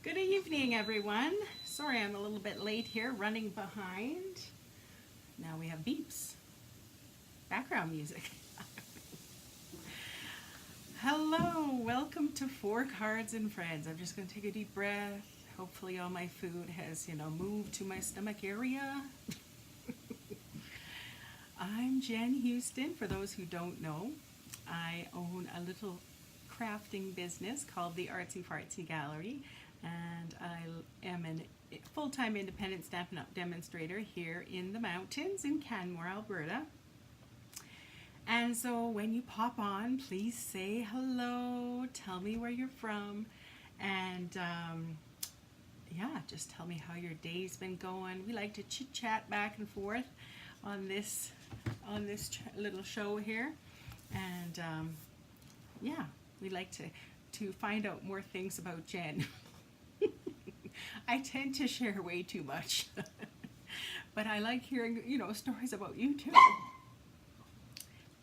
Good evening, everyone. Sorry I'm a little bit late here, running behind. Now we have beeps. Background music. Hello, welcome to Four Cards and Friends. I'm just going to take a deep breath. Hopefully all my food has, moved to my stomach area. I'm Jen Houston. For those who don't know, I own a little crafting business called the Artsy Fartsy Gallery, and I am a full-time independent Stampin' Up! Demonstrator here in the mountains in Canmore, Alberta. And so when you pop on, please say hello, tell me where you're from, and yeah, just tell me how your day's been going. We like to chit-chat back and forth on this little show here, and yeah, we like to find out more things about Jen. I tend to share way too much, but I like hearing stories about you too.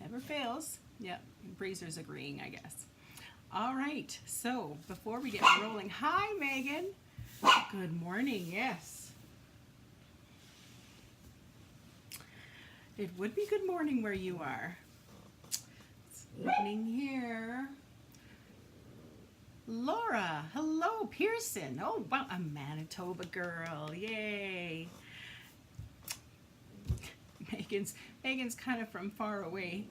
Never fails. Yep, Breezer's agreeing, I guess. All right, so before we get rolling, hi Megan. Good morning. Yes, it would be good morning where you are. It's evening here. Laura, hello. Pearson, oh wow, a Manitoba girl, yay. Megan's kind of from far away,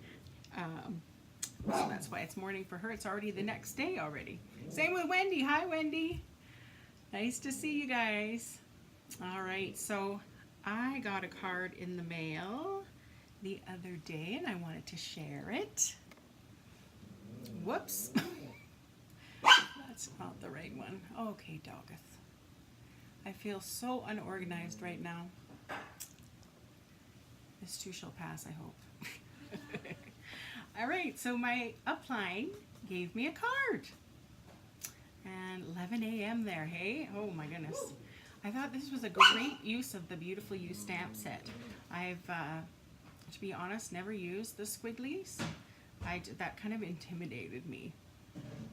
so that's why it's morning for her. It's already the next day already. Same with Wendy. Hi Wendy, nice to see you guys. All right, so I got a card in the mail the other day and I wanted to share it. Whoops. That's not the right one. Okay, Doggeth. I feel so unorganized right now. This too shall pass, I hope. All right, so my upline gave me a card. And 11 a.m. there, hey? Oh my goodness. I thought this was a great use of the Beautiful You stamp set. I've, to be honest, never used the squigglies. That kind of intimidated me.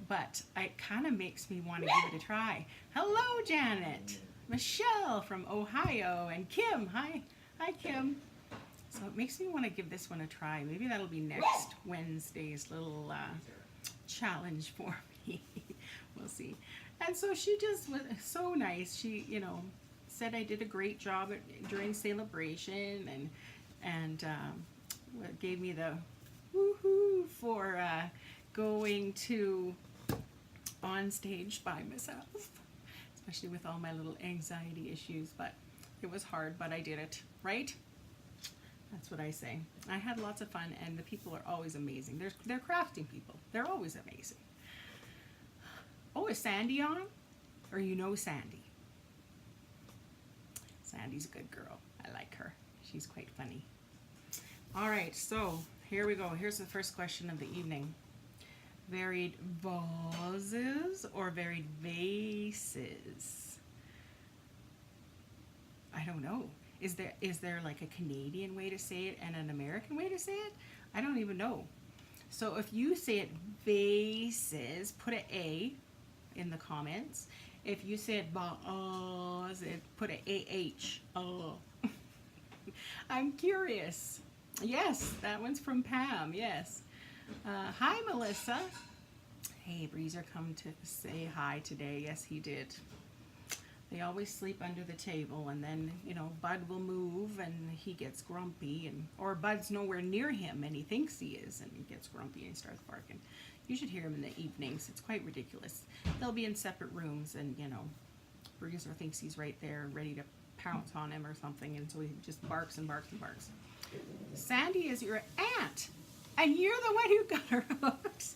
But it kind of makes me want to give it a try. Hello, Janet. Michelle from Ohio, and Kim. Hi Kim. So it makes me want to give this one a try. Maybe that'll be next Wednesday's little challenge for me. We'll see. And so she just was so nice. She, said I did a great job during celebration, and gave me the woohoo for going to on stage by myself, especially with all my little anxiety issues. But it was hard, but I did it, right? That's what I say. I had lots of fun, and the people are always amazing. They're crafting people. They're always amazing. Oh, is Sandy on? Or Sandy? Sandy's a good girl. I like her. She's quite funny. All right, so here we go. Here's the first question of the evening. Varied vases or varied vases? I don't know. Is there like a Canadian way to say it and an American way to say it? I don't even know. So if you say it vases, put an A in the comments. If you said vases, put an AH. Oh. I'm curious. Yes, that one's from Pam. Yes. Hi, Melissa. Hey, Breezer come to say hi today. Yes, he did. They always sleep under the table, and then, Bud will move, and he gets grumpy, or Bud's nowhere near him, and he thinks he is, and he gets grumpy and starts barking. You should hear him in the evenings. It's quite ridiculous. They'll be in separate rooms, and, Breezer thinks he's right there, ready to pounce on him or something, and so he just barks and barks and barks. Sandy is your aunt. And you're the one who got her hooked.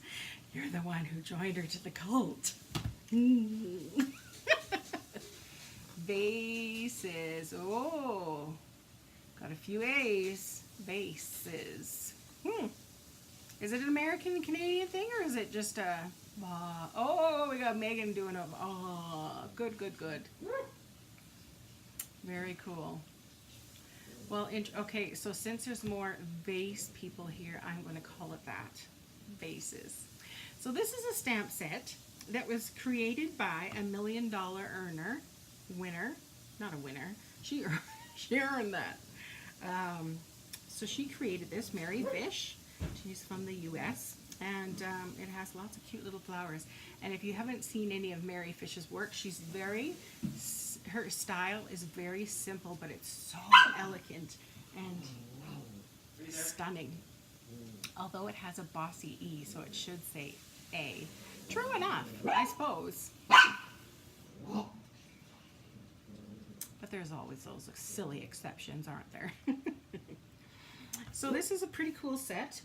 You're the one who joined her to the cult. Vases. Oh, got a few A's. Vases. Is it an American and Canadian thing, or is it just a... oh, we got Megan doing a... good. Very cool. Well, okay, so since there's more vase people here, I'm going to call it that. Vases. So this is a stamp set. that was created by a $1 million winner, not a winner. She she earned that. So she created this, Mary Fish. She's from the U.S. and it has lots of cute little flowers. And if you haven't seen any of Mary Fish's work, her style is very simple, but it's so elegant and stunning. Although it has a bossy E, so it should say A. True enough, I suppose. But there's always those silly exceptions, aren't there? So this is a pretty cool set.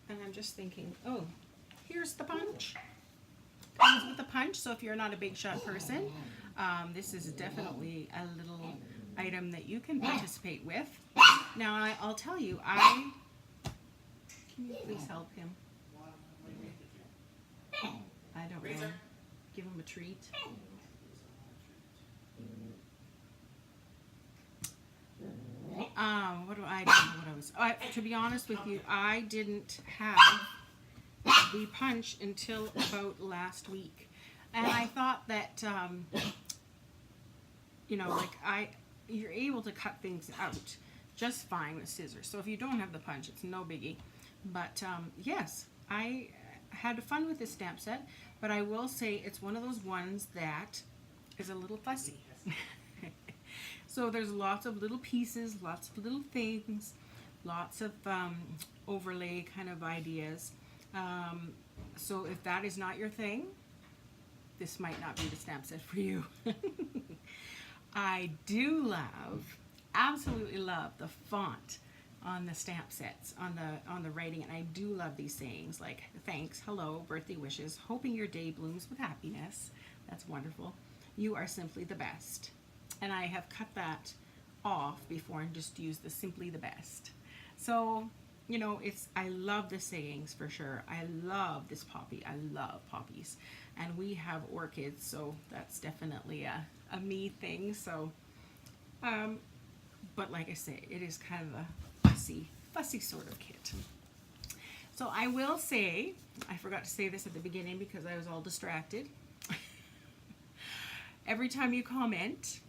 And I'm just thinking, oh, here's the punch. Comes with a punch, so if you're not a big shot person, this is definitely a little item that you can participate with. Now, I'll tell you, can you please help him? I don't know. Give him a treat. I don't know what I was. To be honest with you, I didn't have the punch until about last week, and I thought that you're able to cut things out just fine with scissors. So if you don't have the punch, it's no biggie. But yes, I had fun with this stamp set, but I will say it's one of those ones that is a little fussy. So there's lots of little pieces, lots of little things, lots of overlay kind of ideas. So if that is not your thing, this might not be the stamp set for you. I do love, absolutely love the font on the stamp sets, on the writing, and I do love these sayings like thanks, hello, birthday wishes, hoping your day blooms with happiness. That's wonderful. You are simply the best. And I have cut that off before and just used the simply the best. So, I love the sayings for sure. I love this poppy. I love poppies. And we have orchids, so that's definitely a me thing. So, but like I say, it is kind of a fussy sort of kit. So I will say, I forgot to say this at the beginning because I was all distracted. Every time you comment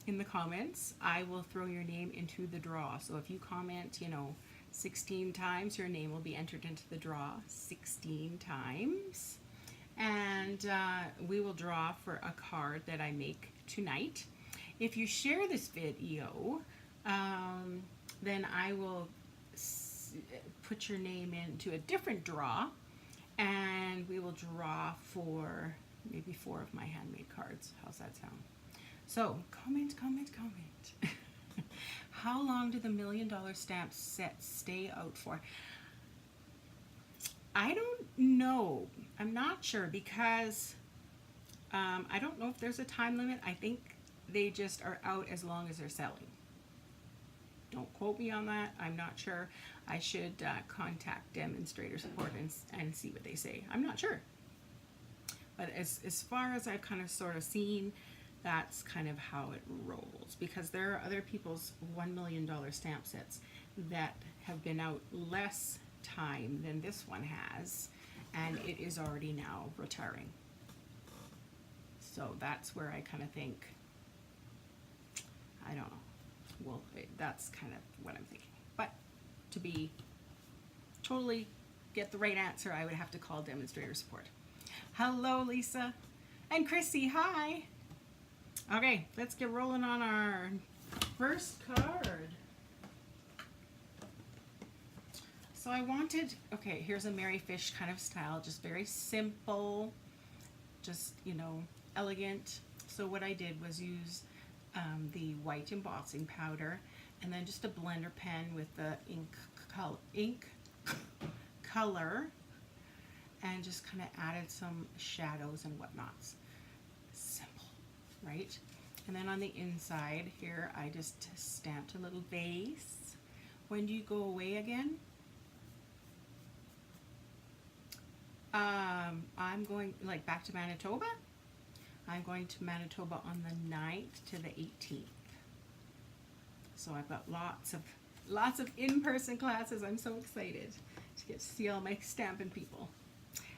in the comments, I will throw your name into the draw. So if you comment, 16 times, your name will be entered into the draw 16 times. And we will draw for a card that I make tonight. If you share this video, then I will put your name into a different draw, and we will draw for maybe 4 of my handmade cards. How's that sound? So, comment. How long do the $1 million stamp sets stay out for? I don't know. I'm not sure because I don't know if there's a time limit. I think they just are out as long as they're selling. Don't quote me on that. I'm not sure. I should contact demonstrator support and see what they say. I'm not sure. But as far as I've kind of sort of seen, that's kind of how it rolls, because there are other people's $1 million stamp sets that have been out less time than this one has, and it is already now retiring. So that's where I kind of think, I don't know. Well, that's kind of what I'm thinking. But to be totally get the right answer, I would have to call demonstrator support. Hello, Lisa. And Chrissy, hi. Okay, let's get rolling on our first card. So I wanted, okay, here's a Mary Fish kind of style, just very simple, just, elegant. So what I did was use the white embossing powder and then just a blender pen with the ink color, and just kind of added some shadows and whatnots. Simple, right? And then on the inside here, I just stamped a little vase. When do you go away again? I'm going back to Manitoba. I'm going to Manitoba on the 9th to the 18th. So I've got lots of in-person classes. I'm so excited to get to see all my Stampin' people.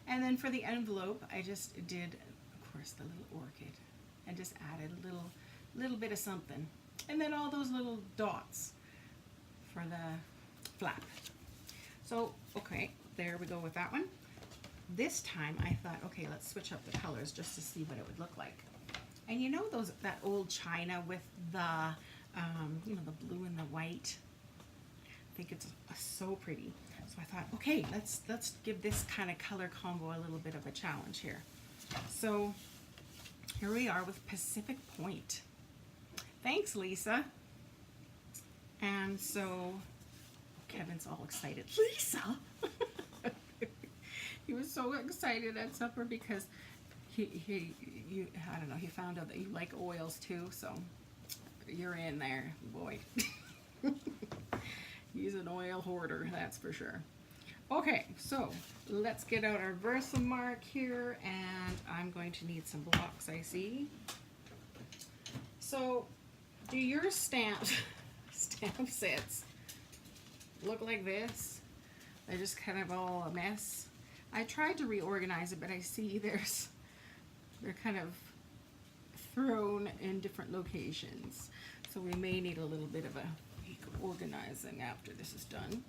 And then for the envelope, I just did, of course, the little orchid and just added a little bit of something. And then all those little dots for the flap. So, okay, there we go with that one. This time I thought, okay, let's switch up the colors just to see what it would look like. And you know that old china with the, you know, the blue and the white? I think it's so pretty. So I thought, okay, let's give this kind of color combo a little bit of a challenge here. So here we are with Pacific Point. Thanks, Lisa. And so Kevin's all excited. Lisa! He was so excited at supper because I don't know, he found out that you like oils too, so you're in there, boy. He's an oil hoarder, that's for sure. Okay, so let's get out our Versamark here, and I'm going to need some blocks, I see. So, do your stamp sets look like this? They're just kind of all a mess. I tried to reorganize it, but I see they're kind of thrown in different locations. So we may need a little bit of a organizing after this is done.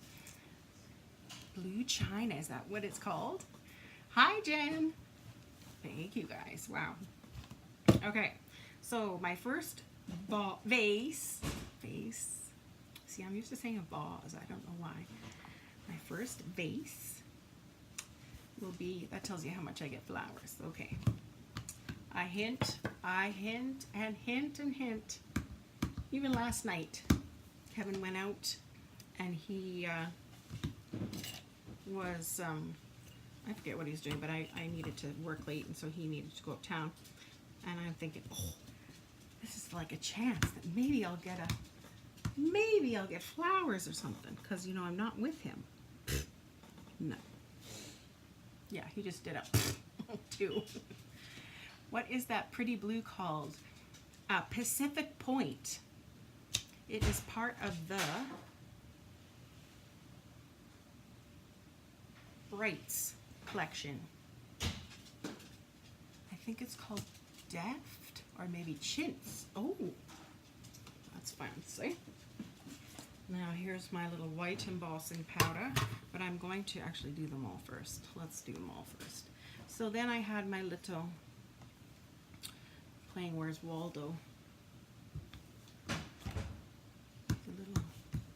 Blue china, is that what it's called? Hi, Jen. Thank you, guys. Wow. Okay, so my first vase. See, I'm used to saying a vase. I don't know why. My first vase will be, that tells you how much I get flowers. Okay. I hint, and hint. Even last night, Kevin went out and he was, I forget what he was doing, but I needed to work late, and so he needed to go uptown. And I'm thinking, oh, this is like a chance that maybe I'll get flowers or something, because, you know, I'm not with him. No. Yeah, he just did a too. What is that pretty blue called? Pacific Point. It is part of the Brights collection. I think it's called Deft or maybe Chintz. Oh, that's fancy. Now here's my little white embossing powder, but I'm going to actually do them all first. Let's do them all first. So then I had my little playing Where's Waldo. The little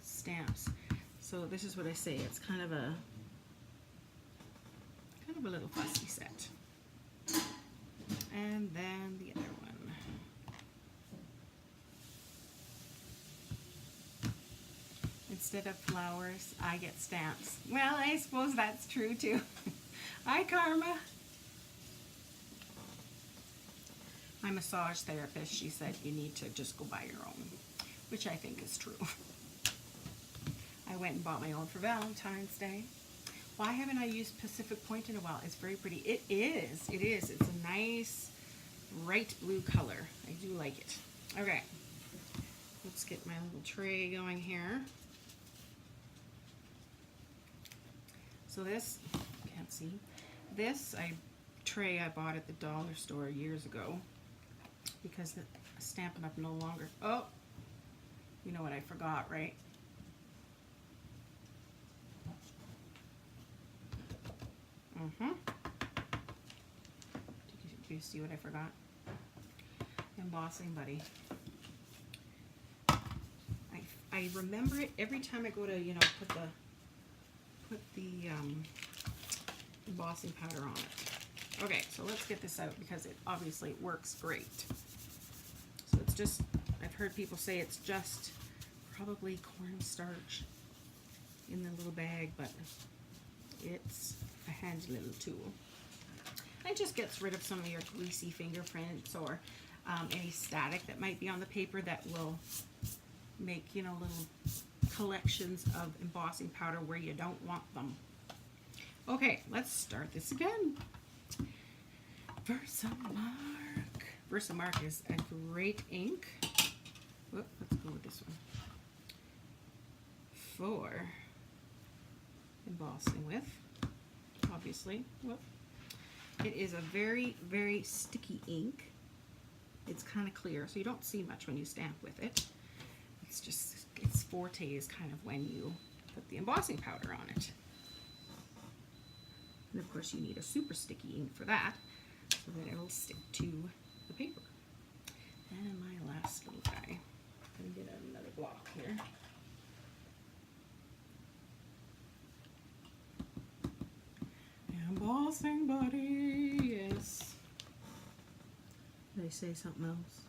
stamps. So this is what I say. It's kind of a little fussy set. And then the other one. Instead of flowers, I get stamps. Well, I suppose that's true too. Hi, Karma. My massage therapist, she said you need to just go buy your own, which I think is true. I went and bought my own for Valentine's Day. Why haven't I used Pacific Point in a while? It's very pretty. It is. It's a nice bright blue color. I do like it. Okay. Let's get my little tray going here. So this, can't see, this tray I bought at the dollar store years ago because the Stampin' Up! No longer, oh, you know what I forgot, right? Do you see what I forgot? Embossing Buddy. I remember it every time I go to, you know, put the embossing powder on it. Okay, so let's get this out because it obviously works great. So it's just, I've heard people say it's just probably cornstarch in the little bag, but it's a handy little tool. It just gets rid of some of your greasy fingerprints or any static that might be on the paper that will make, you know, little collections of embossing powder where you don't want them. Okay, let's start this again. Versamark. Versamark is a great ink. Whoop, let's go with this one. For embossing with, obviously. Whoop. It is a very, very sticky ink. It's kind of clear, so you don't see much when you stamp with it. It's just, its forte is kind of when you put the embossing powder on it. And of course you need a super sticky ink for that, so that it'll stick to the paper. And my last little guy. I'm gonna get another block here. Embossing buddy, yes. Did I say something else?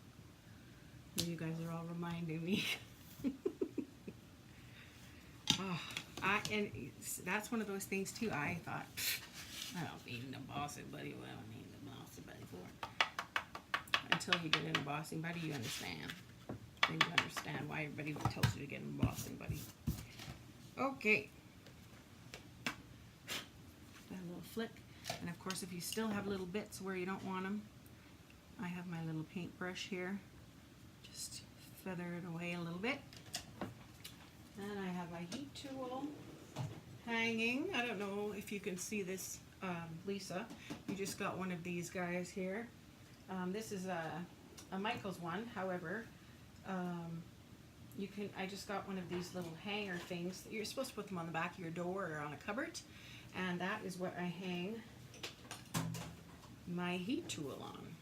Or you guys are all reminding me. Oh, and that's one of those things too. I thought, I don't need an embossing buddy. What do I need an embossing buddy for? Until you get an embossing buddy, you understand. Then you understand why everybody tells you to get an embossing buddy. Okay. That little flick. And of course, if you still have little bits where you don't want them, I have my little paintbrush here. Just feather it away a little bit. And I have my heat tool hanging. I don't know if you can see this, Lisa. You just got one of these guys here. This is a Michael's one. However, I just got one of these little hanger things. You're supposed to put them on the back of your door or on a cupboard. And that is what I hang my heat tool on.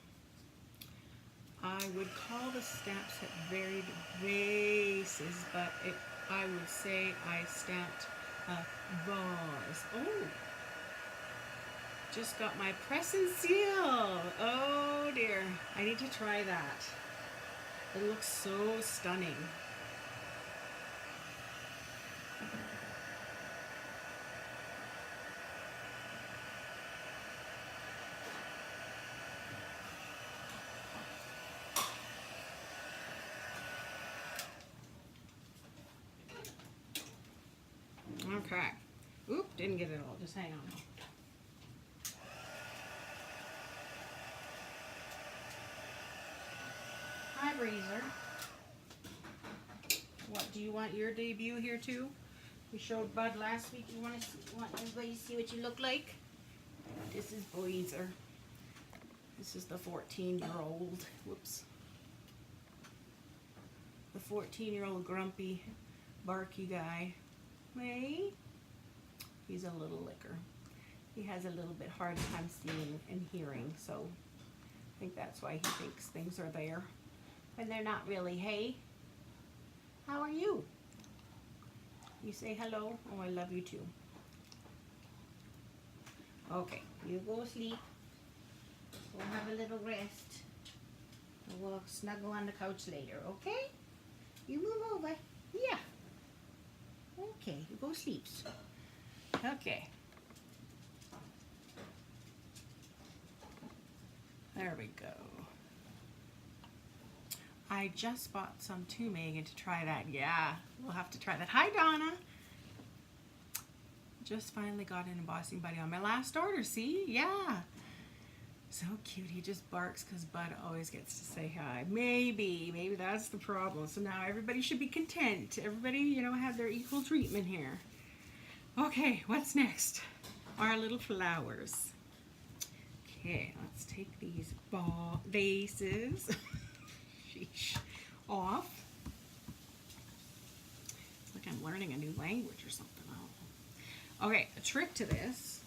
I would call the stamp set varied vases, but I would say I stamped a vase. Oh, just got my press and seal. Oh dear, I need to try that. It looks so stunning. Okay. Oop, didn't get it all. Just hang on. Hi, Breezer. What, do you want your debut here too? We showed Bud last week. You want everybody to see what you look like? This is Breezer. This is the 14-year-old. Whoops. The 14-year-old grumpy, barky guy. Hey, he's a little licker. He has a little bit hard time seeing and hearing, so I think that's why he thinks things are there when they're not really. Hey, how are you? You say hello. Oh, I love you too. Okay, you go sleep. We'll have a little rest. We'll snuggle on the couch later, okay? You move over. Yeah. Okay, you go sleep. Okay. There we go. I just bought some too, Megan, to try that. Yeah, we'll have to try that. Hi, Donna. Just finally got an embossing buddy on my last order. See? Yeah. So cute. He just barks because Bud always gets to say hi. Maybe that's the problem. So now everybody should be content. Everybody, you know, have their equal treatment here. Okay, what's next? Our little flowers. Okay, let's take these vases off. It's like I'm learning a new language or something. Okay, a trick to this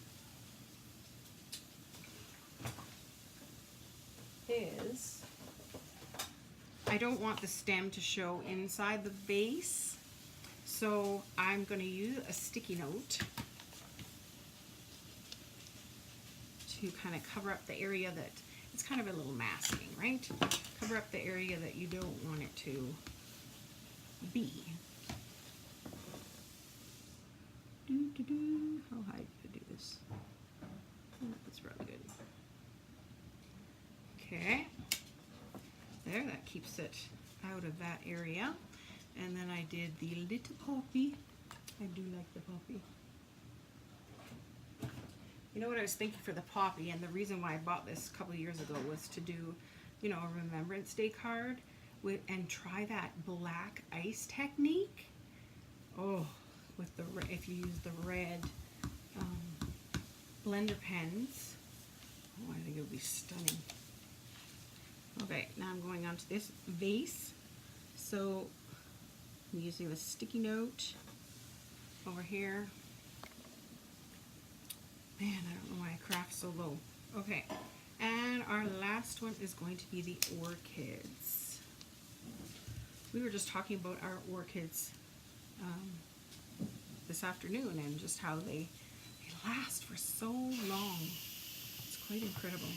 is I don't want the stem to show inside the vase, so I'm going to use a sticky note to kind of cover up the area that it's kind of a little masking, right? Cover up the area that you don't want it to be. How high do I do this? Oh, that's really good. Okay. There, that keeps it out of that area. And then I did the little poppy. I do like the poppy. You know what I was thinking for the poppy, and the reason why I bought this a couple of years ago was to do, you know, a Remembrance Day card and try that black ice technique. Oh, with if you use the red blender pens. Oh, I think it would be stunning. Okay, now I'm going on to this vase. So I'm using the sticky note over here. Man, I don't know why I craft so low. Okay, and our last one is going to be the orchids. We were just talking about our orchids this afternoon and just how they last for so long. It's quite incredible.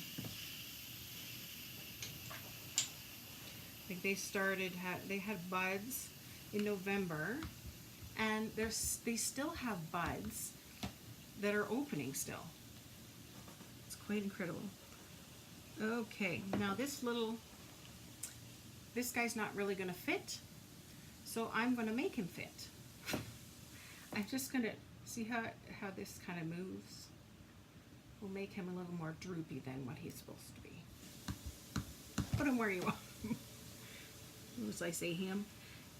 Like they had buds in November, and they still have buds that are opening still. It's quite incredible. Okay, now this guy's not really gonna fit, so I'm gonna make him fit. I'm just gonna see how this kind of moves. We'll make him a little more droopy than what he's supposed to be. Put him where you want. Was I say him?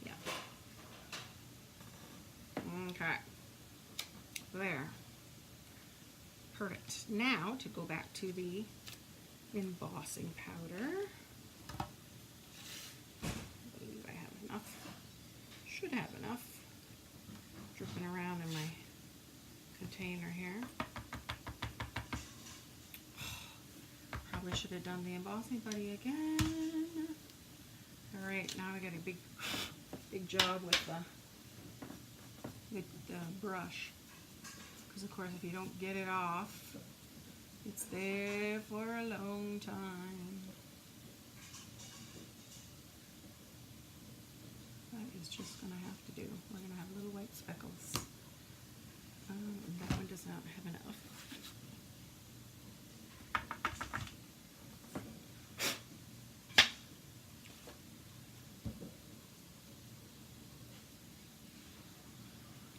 Yeah. Okay. There. Perfect. Now to go back to the embossing powder. I believe I have enough. Should have enough. Dripping around in my container here. Probably should have done the embossing buddy again. All right, now I got a big job with the brush, because of course if you don't get it off, it's there for a long time. That is just gonna have to do. We're gonna have little white speckles. And that one does not have enough.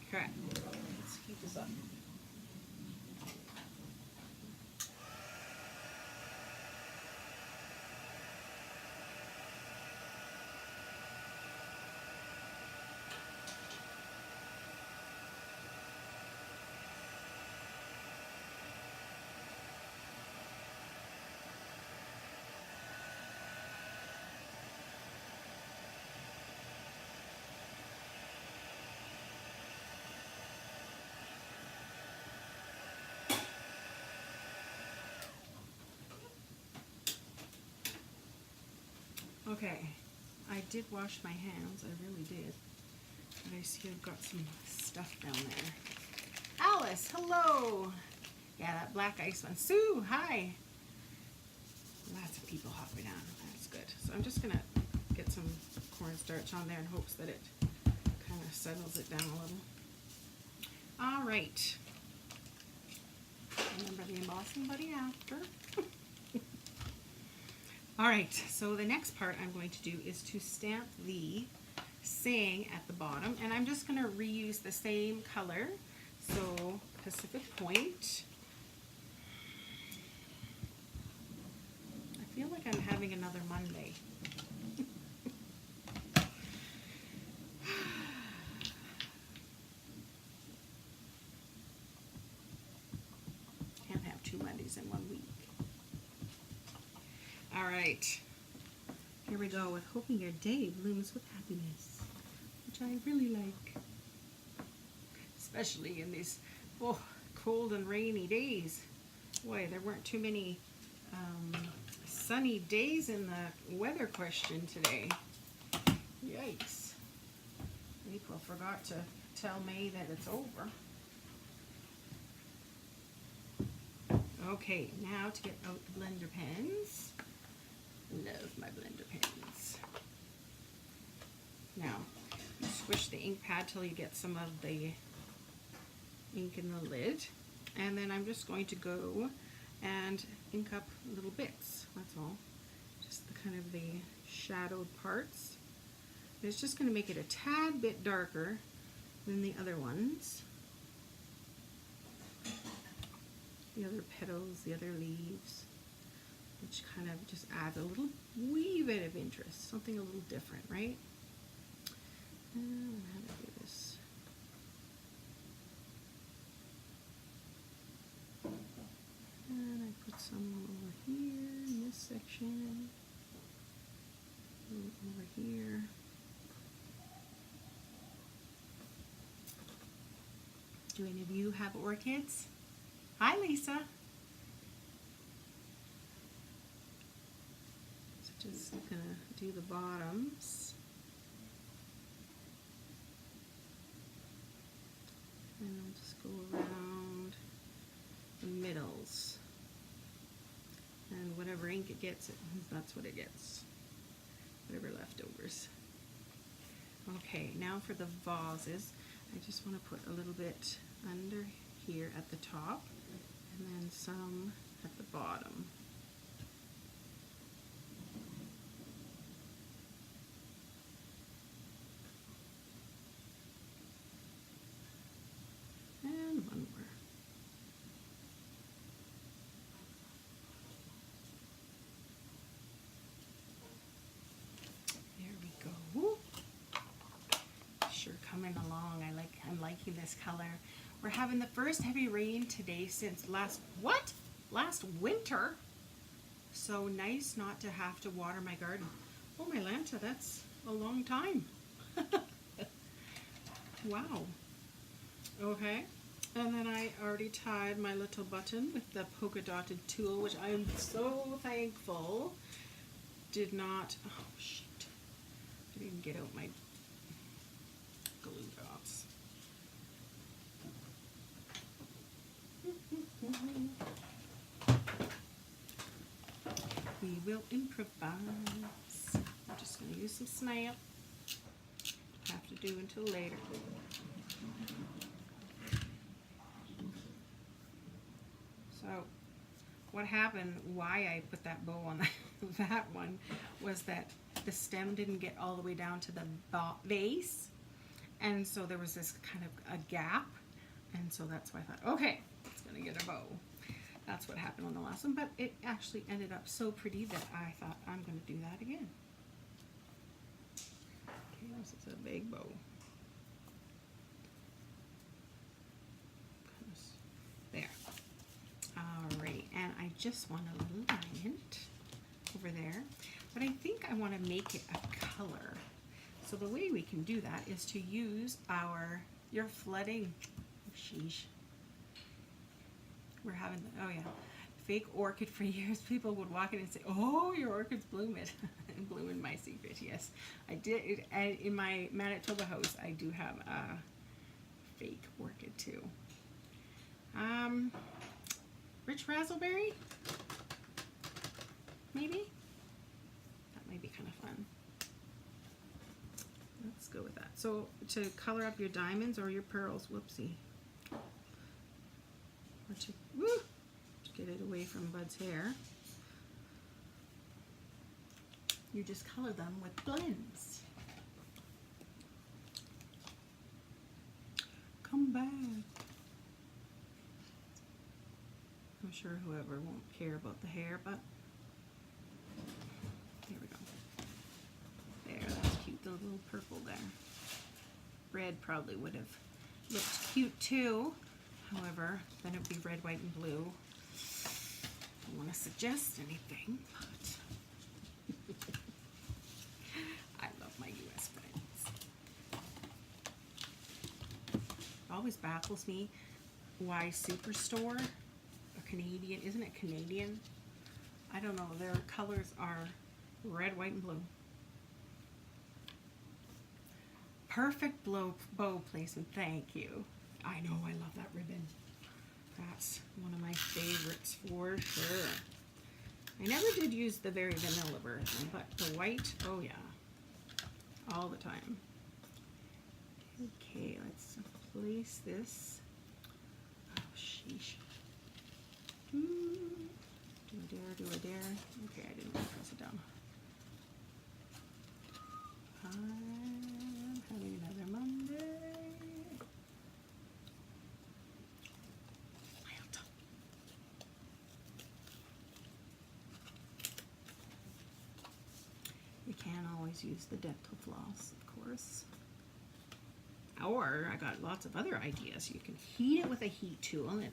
Okay, let's heat this up. Okay, I did wash my hands, I really did. But I see I've got some stuff down there. Alice, hello! Yeah, that black ice one. Sue, hi! Lots of people hopping on, that's good. So I'm just gonna get some cornstarch on there in hopes that it kind of settles it down a little. All right. Remember the embossing buddy after. All right, so the next part I'm going to do is to stamp the saying at the bottom, and I'm just going to reuse the same color. So Pacific Point. I feel like I'm having another Monday. Can't have 2 Mondays in 1 week. All right, here we go with hoping your day blooms with happiness, which I really like, especially in these cold and rainy days. Boy, there weren't too many sunny days in the weather question today. Yikes. April forgot to tell May that it's over. Okay, now to get out the blender pens. Love my blender pens. Now, you squish the ink pad till you get some of the ink in the lid. And then I'm just going to go and ink up little bits, that's all. Just the kind of the shadowed parts. And it's just going to make it a tad bit darker than the other ones. The other petals, the other leaves, which kind of just adds a little wee bit of interest, something a little different, right? And how to do this. And I put some Do any of you have orchids? Hi, Lisa. So just gonna do the bottoms. And I'll just go around the middles. And whatever ink it gets, that's what it gets. Whatever leftovers. Okay, now for the vases. I just want to put a little bit under here at the top and then some at the bottom. And one more. There we go. Sure coming along. I'm liking this color. We're having the first heavy rain today since last winter. So nice not to have to water my garden. Oh, my Lanta, that's a long time. Wow. Okay. And then I already tied my little button with the polka dotted tulle, which I am so thankful did not, oh shit, I didn't get out my glue dots. We will improvise. I'm just going to use some snap. Have to do until later. So what happened, why I put that bow on that one, was that the stem didn't get all the way down to the vase. And so there was this kind of a gap. And so that's why I thought, okay, it's going to get a bow. That's what happened on the last one. But it actually ended up so pretty that I thought, I'm going to do that again. Okay, this is a big bow. There. Alright, and I just want to line it over there. But I think I want to make it a color. So the way we can do that is to use your flooding, sheesh. We're having, oh yeah, fake orchid for years. People would walk in and say, oh, your orchid's blooming. And blooming my secret, yes. I did, and in my Manitoba house, I do have a fake orchid too. Rich raspberry? Maybe? That might be kind of fun. Let's go with that. So to color up your diamonds or your pearls, whoopsie. Or to get it away from Bud's hair, you just color them with blends. Come back. I'm sure whoever won't care about the hair, but here we go. There, that's cute, the little purple there. Red probably would have looked cute too. However, then it would be red, white, and blue. I don't want to suggest anything, but I love my US friends. It always baffles me why Superstore, a Canadian, isn't it Canadian? I don't know, their colors are red, white, and blue. Perfect bow placement, thank you. I know, I love that ribbon. That's one of my favorites for sure. I never did use the very vanilla version, but the white, oh yeah, all the time. Okay, let's place this. Oh, sheesh. Do a dare, do a dare. Okay, I didn't want to press it down. I'm having another Monday. You can't always use the dental floss, of course. Or I got lots of other ideas. You can heat it with a heat tool and it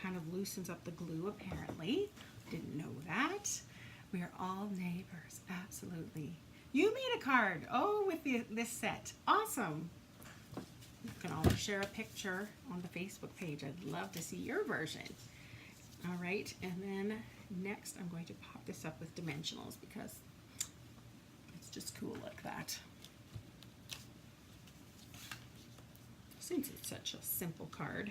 kind of loosens up the glue apparently. Didn't know that. We are all neighbors, absolutely. You made a card, oh, with this set. Awesome. You can always share a picture on the Facebook page. I'd love to see your version. All right, and then next I'm going to pop this up with dimensionals because it's just cool like that. Since it's such a simple card.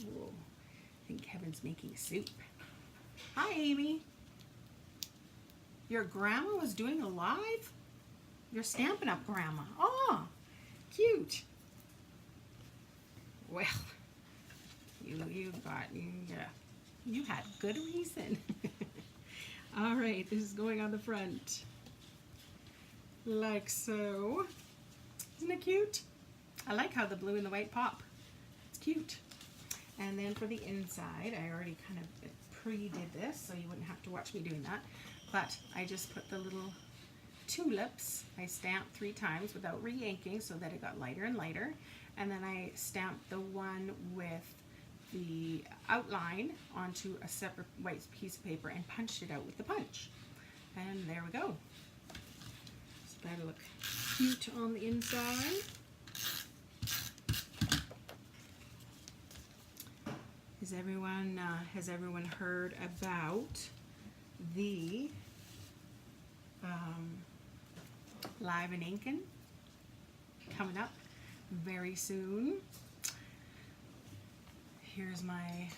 Whoa, I think Kevin's making soup. Hi, Amy. Your grandma was doing a live? You're Stampin' Up! Grandma. Oh, cute. Well, you had good reason. All right, this is going on the front. Like so. Isn't it cute? I like how the blue and the white pop. It's cute. And then for the inside, I already kind of pre-did this, so you wouldn't have to watch me doing that. But I just put the little tulips. I stamped 3 times without re-inking so that it got lighter and lighter. And then I stamped the one with the outline onto a separate white piece of paper and punched it out with the punch. And there we go. So that'll look cute on the inside. Has everyone heard about the Live and Inkin' coming up very soon? Here's my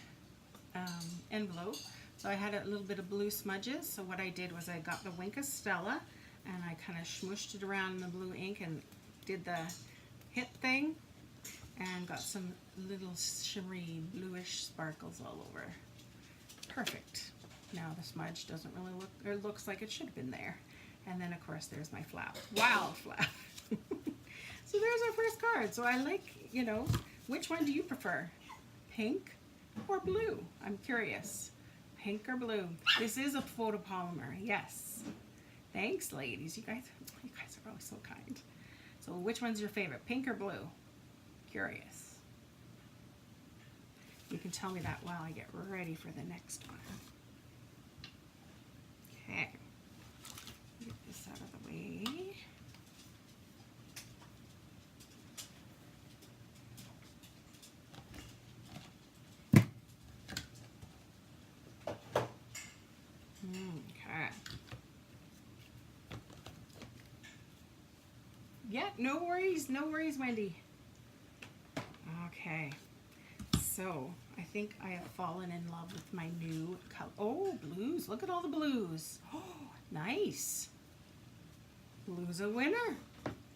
envelope. So I had a little bit of blue smudges, so what I did was I got the Wink of Stella and I kind of smooshed it around in the blue ink and did the hit thing and got some little shimmery bluish sparkles all over. Perfect. Now the smudge doesn't really look, or it looks like it should have been there. And then of course there's my flap. Wild flap. So there's our first card. So I like, you know, which one do you prefer? Pink or blue? I'm curious. Pink or blue? This is a photopolymer, yes. Thanks, ladies. You guys are always so kind. So which one's your favorite, pink or blue? Curious. You can tell me that while I get ready for the next one. Okay. Get this out of the way. Okay. Yeah, no worries, Wendy. Okay, so I think I have fallen in love with my new color. Oh, blues, look at all the blues. Oh, nice. Blue's a winner.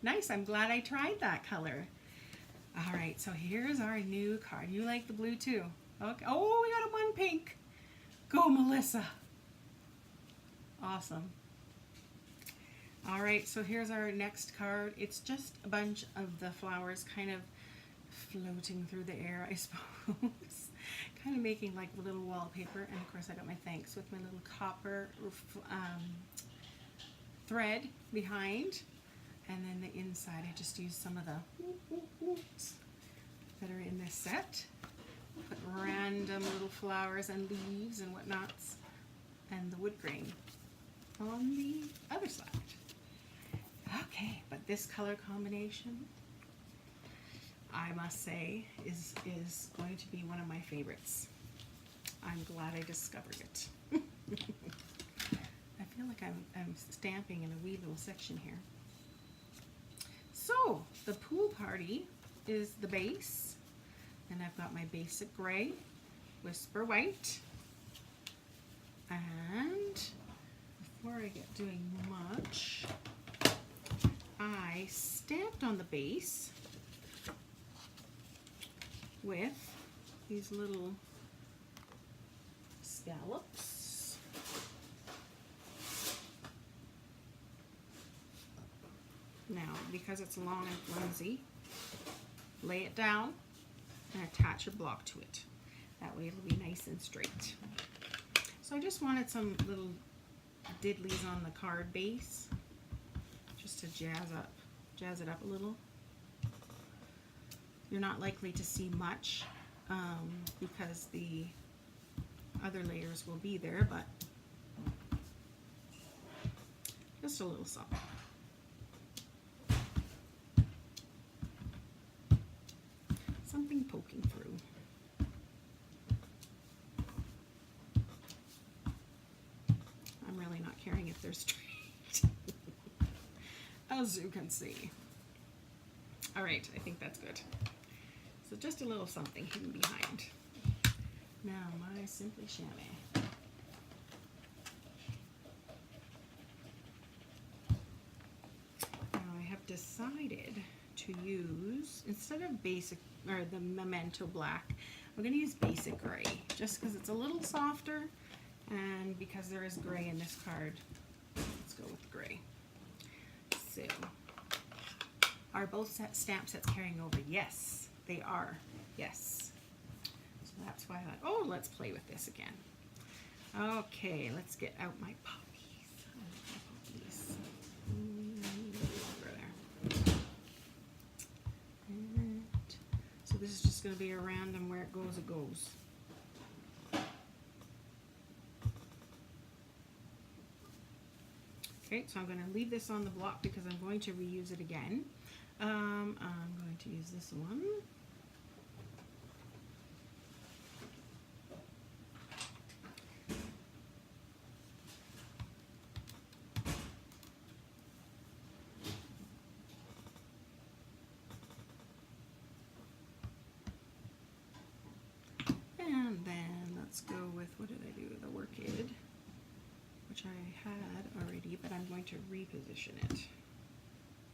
Nice, I'm glad I tried that color. All right, so here's our new card. You like the blue too? Okay. Oh, we got a 1 pink. Go, Melissa. Awesome. All right, so here's our next card. It's just a bunch of the flowers kind of floating through the air, I suppose. Kind of making like a little wallpaper. And of course I got my thanks with my little copper thread behind. And then the inside, I just used some of the that are in this set. Put random little flowers and leaves and whatnots. And the wood grain on the other side. Okay, but this color combination, I must say, is going to be one of my favorites. I'm glad I discovered it. I feel like I'm stamping in a wee little section here. So, the pool party is the base, and I've got my basic gray, whisper white, and before I get doing much, I stamped on the base with these little scallops. Now, because it's long and flimsy, lay it down and attach your block to it. That way it'll be nice and straight. So I just wanted some little diddlies on the card base, just to jazz it up a little. You're not likely to see much because the other layers will be there, but Just a little something. Something poking through. I'm really not caring if they're straight, as you can see. All right, I think that's good. So just a little something hidden behind. Now my Simply Chamois. Now I have decided to use, instead of basic, or the Memento Black, I'm going to use basic gray, just because it's a little softer, and because there is gray in this card, let's go with gray. So, are both stamp sets carrying over? Yes, they are. Yes. So that's why I thought, oh, let's play with this again. Okay, let's get out my poppies. And so this is just going to be a random where it goes, it goes. Okay, so I'm going to leave this on the block because I'm going to reuse it again. I'm going to use this one. And then let's go with, what did I do? The Orchid, which I had already, but I'm going to reposition it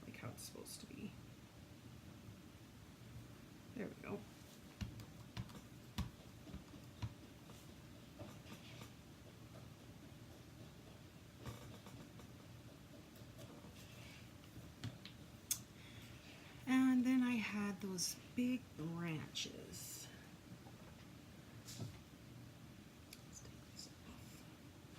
like how it's supposed to be. There we go. And then I had those big branches. Let's take this off.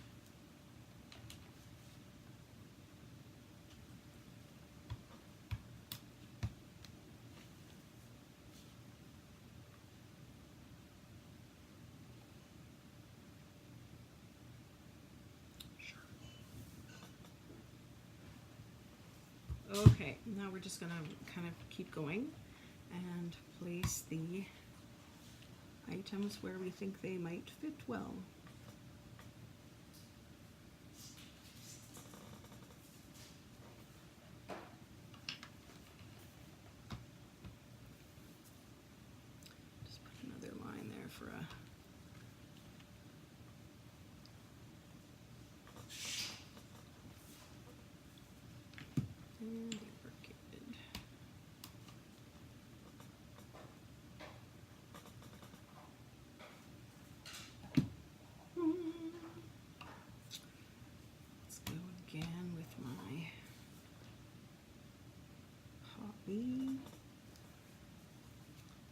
Okay, now we're just going to kind of keep going and place the items where we think they might fit well. Just put another line there for a and the Orchid. Let's go again with my poppy.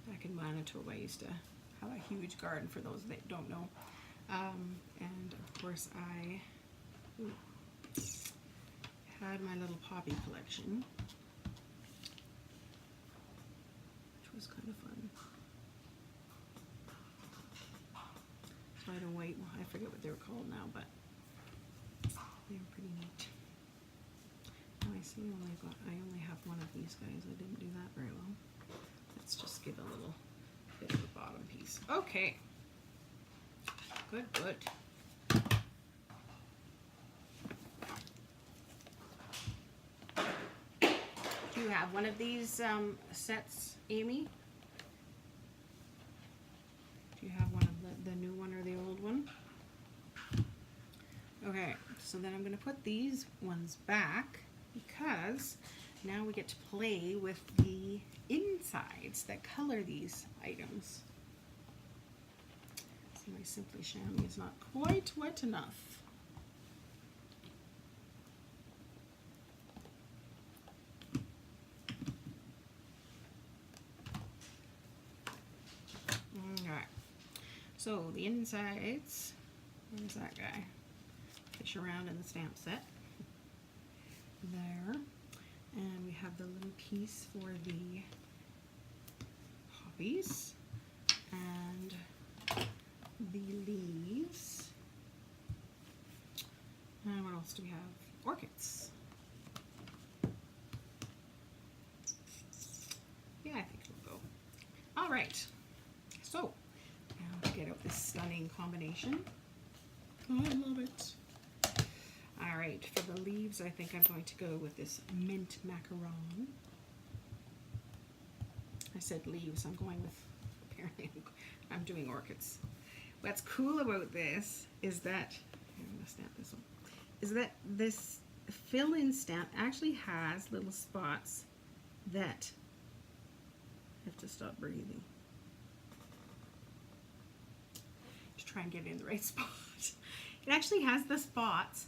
Back in Manitoba, I used to have a huge garden, for those that don't know. And of course I had my little poppy collection, which was kind of fun. So I had a white one, I forget what they were called now, but they were pretty neat. Now I see I only have one of these guys. I didn't do that very well. Let's just give a little bit of a bottom piece. Okay. Good, good. Do you have one of these sets, Amy? Do you have one of the new one or the old one? Okay, so then I'm going to put these ones back because now we get to play with the insides that color these items. So my Simply Chamois is not quite wet enough. Alright, so the insides, where's that guy? Fish around in the stamp set. There. And we have the little piece for the poppies and the leaves. And what else do we have? orchids. Yeah, I think it'll go. All right, so now to get out this stunning combination. Oh, I love it. All right, for the leaves, I think I'm going to go with this mint macaron. I said leaves, I'm going with, apparently I'm doing orchids. What's cool about this is that, I'm gonna stamp this one, is that this fill-in stamp actually has little spots that I have to stop breathing. Just try and get it in the right spot. It actually has the spots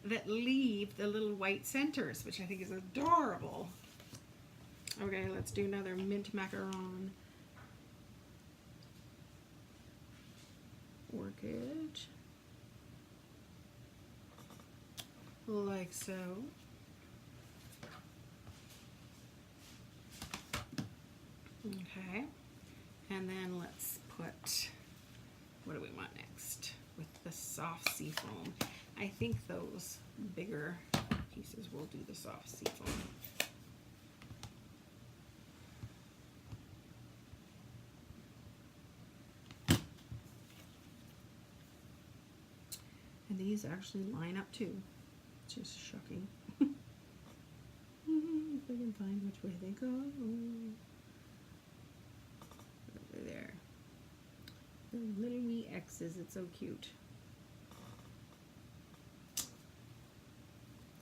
that leave the little white centers, which I think is adorable. Okay, let's do another mint macaron orchid. Like so. Okay, and then let's put, what do we want next? With the soft sea foam. I think those bigger pieces will do the soft sea foam. And these actually line up too, which is shocking. If I can find which way they go. Over there. The little wee X's, it's so cute.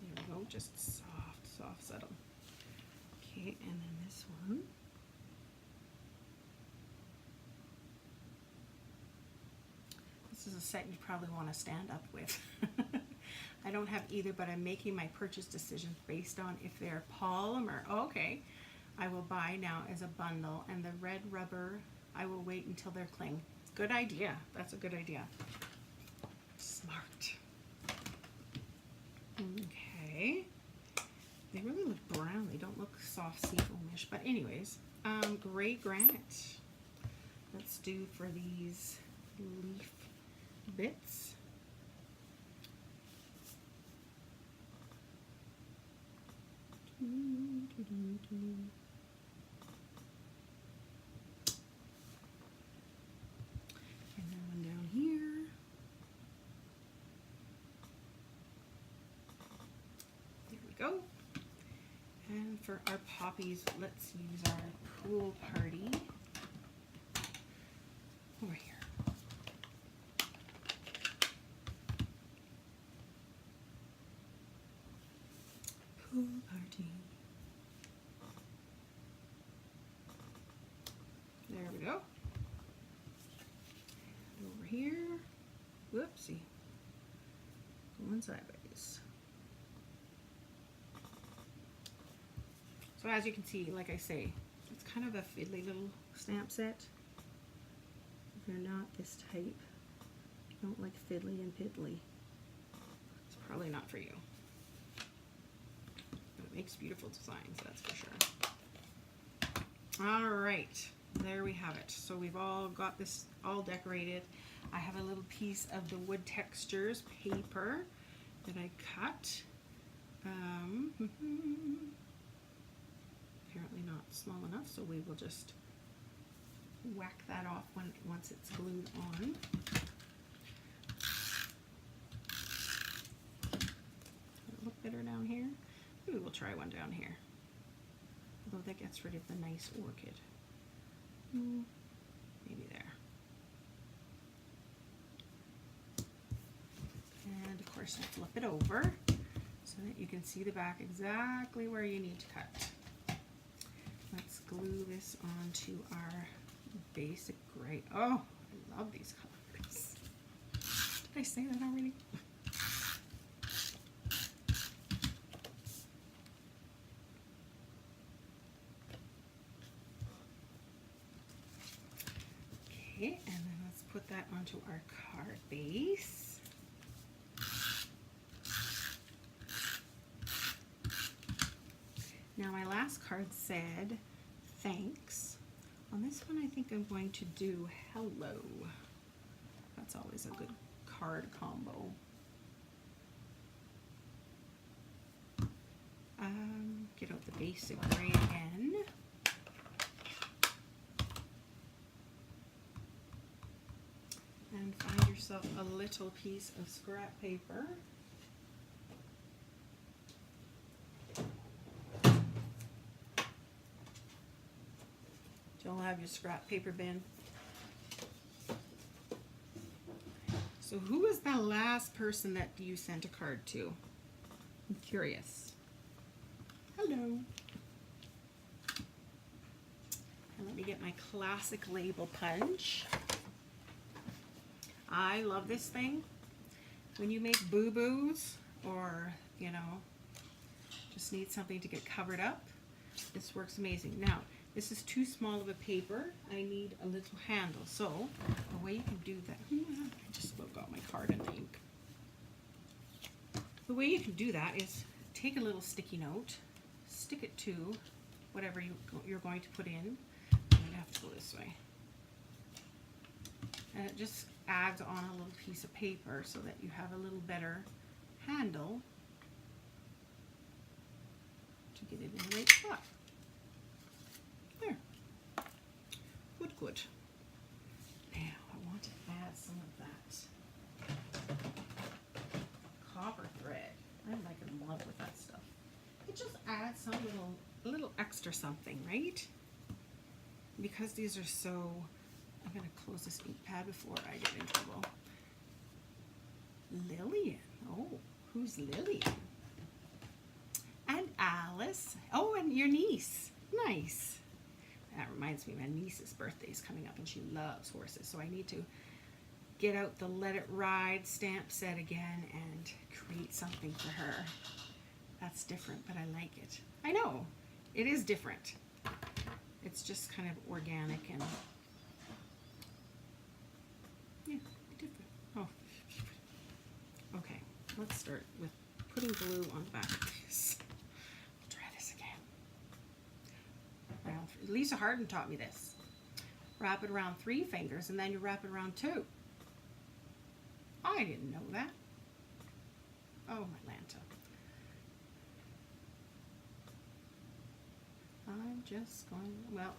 There we go, just soft, soft, subtle. Okay, and then this one. This is a set you probably want to stand up with. I don't have either, but I'm making my purchase decisions based on if they're polymer. Oh, okay, I will buy now as a bundle, and the red rubber, I will wait until they're cling. Good idea. That's a good idea. Smart. Okay. They really look brown. They don't look soft seafoamish. But anyways, gray granite. Let's do for these leaf bits. And then one down here. There we go. And for our poppies, let's use our pool party over here. Pool party. There we go. And over here. Whoopsie. Going sideways. So as you can see, like I say, it's kind of a fiddly little stamp set. If you're not this type, you don't like fiddly and piddly, it's probably not for you. But it makes beautiful designs, that's for sure. All right, there we have it. So we've all got this all decorated. I have a little piece of the wood textures paper that I cut. Apparently not small enough, so we will just whack that off once it's glued on. Does it look better down here? Maybe we'll try one down here. Although that gets rid of the nice orchid. Maybe there. And of course you flip it over so that you can see the back exactly where you need to cut. Let's glue this onto our basic gray. Oh, I love these colors. Did I say that already? Okay, and then let's put that onto our card base. Now my last card said thanks. On this one I think I'm going to do hello. That's always a good card combo. Get out the basic gray again. And find yourself a little piece of scrap paper. You'll have your scrap paper bin. So who was the last person that you sent a card to? I'm curious. Hello. And let me get my classic label punch. I love this thing. When you make boo-boos or, you know, just need something to get covered up, this works amazing. Now, this is too small of a paper. I need a little handle. So, the way you can do that, I just spoke out my card in the ink. The way you can do that is take a little sticky note, stick it to whatever you're going to put in. I'm going to have to go this way. And it just adds on a little piece of paper so that you have a little better handle to get it in the right spot. There. Good, good. Now I want to add some of that copper thread. I'm like in love with that stuff. It just adds some little extra something, right? Because these are so, I'm going to close this ink pad before I get in trouble. Lillian. Oh, who's Lillian? And Alice. Oh, and your niece. Nice. That reminds me, my niece's birthday is coming up and she loves horses. So I need to get out the Let It Ride stamp set again and create something for her. That's different, but I like it. I know. It is different. It's just kind of organic and yeah, different. Oh, okay. Let's start with putting glue on the back of this. I'll try this again. Lisa Harden taught me this. Wrap it around 3 fingers and then you wrap it around 2. I didn't know that. Oh, my Lanta.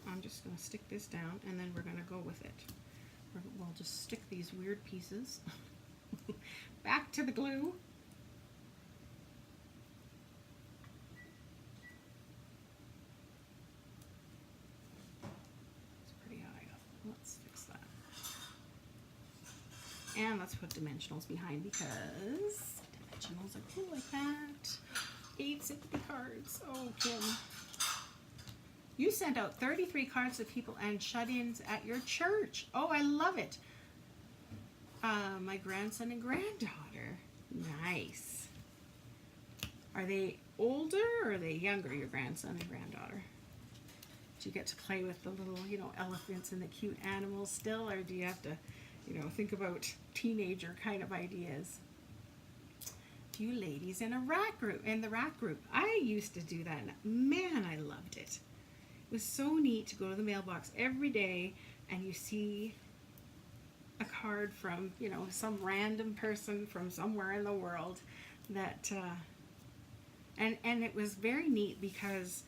I'm just going to stick this down and then we're going to go with it. We'll just stick these weird pieces back to the glue. It's pretty high up. Let's fix that. And let's put dimensionals behind because dimensionals are cool like that. 8 sympathy cards. Oh, Kim. You sent out 33 cards to people and shut-ins at your church. Oh, I love it. My grandson and granddaughter. Nice. Are they older or are they younger, your grandson and granddaughter? Do you get to play with the little, you know, elephants and the cute animals still, or do you have to, you know, think about teenager kind of ideas? You ladies in the rack group. I used to do that. And man, I loved it. It was so neat to go to the mailbox every day and you see a card from, you know, some random person from somewhere in the world that, and it was very neat because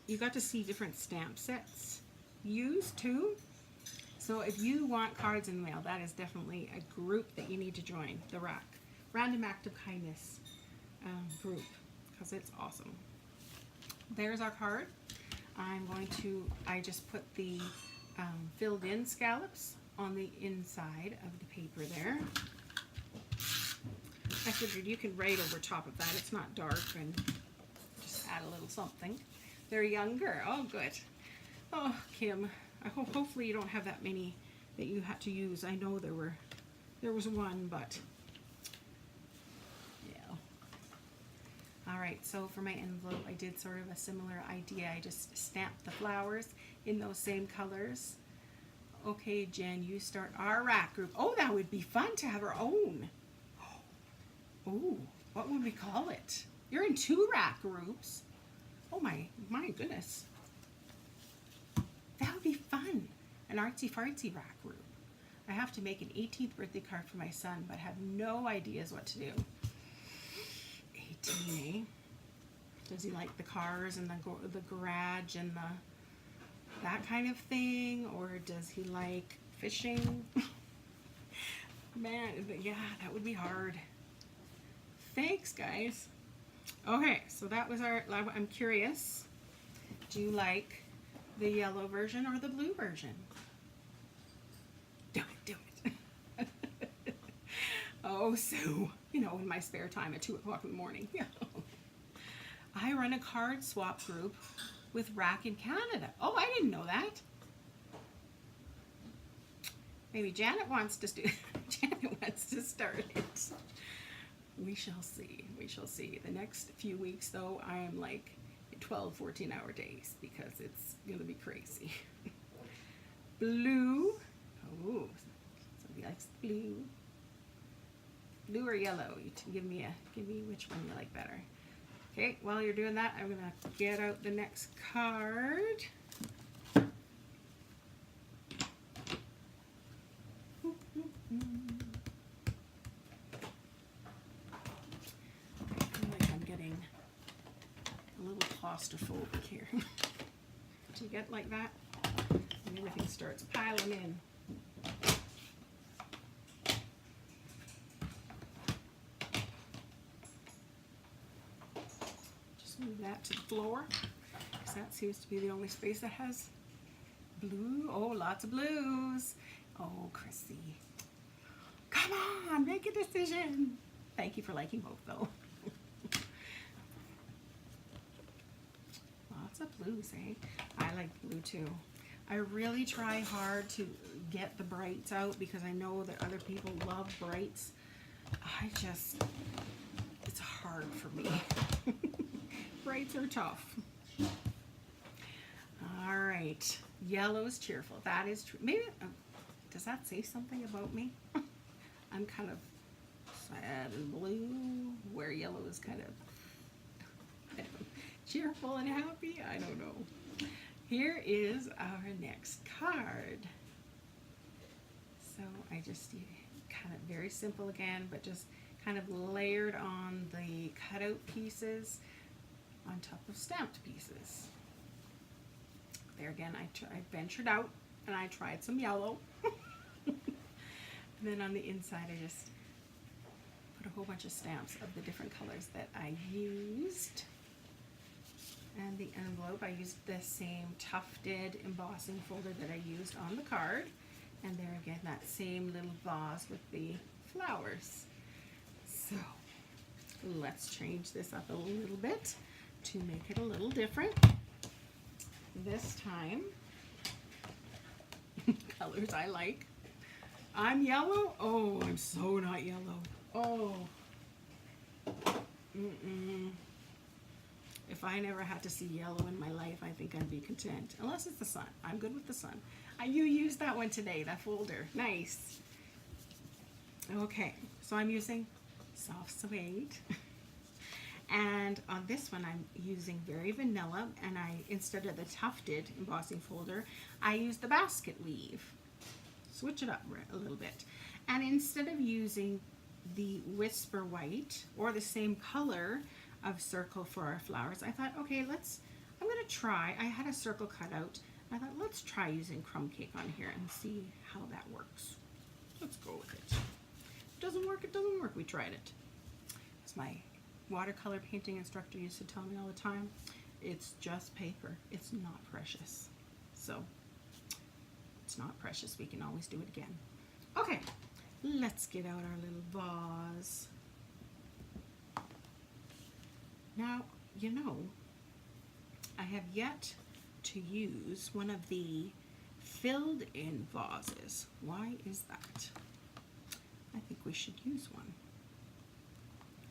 you got to see different stamp sets used too. So if you want cards in the mail, that is definitely a group that you need to join, the RAC, Random Act of Kindness group, because it's awesome. There's our card. I just put the filled in scallops on the inside of the paper there. I figured you can write over top of that. It's not dark and just add a little something. They're younger. Oh, good. Oh, Kim, I hopefully you don't have that many that you had to use. I know there was one, but yeah. All right, so for my envelope, I did sort of a similar idea. I just stamped the flowers in those same colors. Okay, Jen, you start our rack group. Oh, that would be fun to have our own. Oh, what would we call it? You're in 2 rack groups. Oh my goodness. That would be fun. An Artsy Fartsy rack group. I have to make an 18th birthday card for my son, but have no ideas what to do. routine, eh? Does he like the cars and the garage and that kind of thing, or does he like fishing? Man, yeah, that would be hard. Thanks, guys. Okay, so that was our, I'm curious, do you like the yellow version or the blue version? Do it. Oh, so, in my spare time at 2 o'clock in the morning. I run a card swap group with Rack in Canada. Oh, I didn't know that. Maybe Janet wants to Janet wants to start it. We shall see. We shall see. The next few weeks, though, I am like 12, 14-hour days because it's going to be crazy. Blue. Oh, somebody likes blue. Blue or yellow? You give me which one you like better. Okay, while you're doing that, I'm going to get out the next card. I feel like I'm getting a little claustrophobic here. Do you get like that? And everything starts piling in. Move that to the floor, because that seems to be the only space that has blue. Oh, lots of blues. Oh, Chrissy. Come on, make a decision. Thank you for liking both, though. Lots of blues, eh? I like blue, too. I really try hard to get the brights out, because I know that other people love brights. It's hard for me. Brights are tough. All right, yellow's cheerful. That is true. Maybe, does that say something about me? I'm kind of sad and blue, where yellow is kind of cheerful and happy. I don't know. Here is our next card. So I just kind of very simple again, but just kind of layered on the cutout pieces on top of stamped pieces. There again, I ventured out and I tried some yellow. And then on the inside, I just put a whole bunch of stamps of the different colors that I used. And the envelope, I used the same tufted embossing folder that I used on the card. And there again, that same little vase with the flowers. So let's change this up a little bit to make it a little different. This time, colors I like. I'm yellow. Oh, I'm so not yellow. Oh. If I never had to see yellow in my life, I think I'd be content. Unless it's the sun. I'm good with the sun. You used that one today, that folder. Nice. Okay, so I'm using soft suede. And on this one, I'm using very vanilla, and instead of the tufted embossing folder, I use the basket weave. Switch it up a little bit. And instead of using the Whisper White or the same color of circle for our flowers, I thought, okay, I'm gonna try. I had a circle cut out. I thought, let's try using crumb cake on here and see how that works. Let's go with it. If it doesn't work, it doesn't work. We tried it. It's my watercolor painting instructor used to tell me all the time, it's just paper. It's not precious. So, it's not precious. We can always do it again. Okay, let's get out our little vase. Now, I have yet to use one of the filled in vases. Why is that? I think we should use one.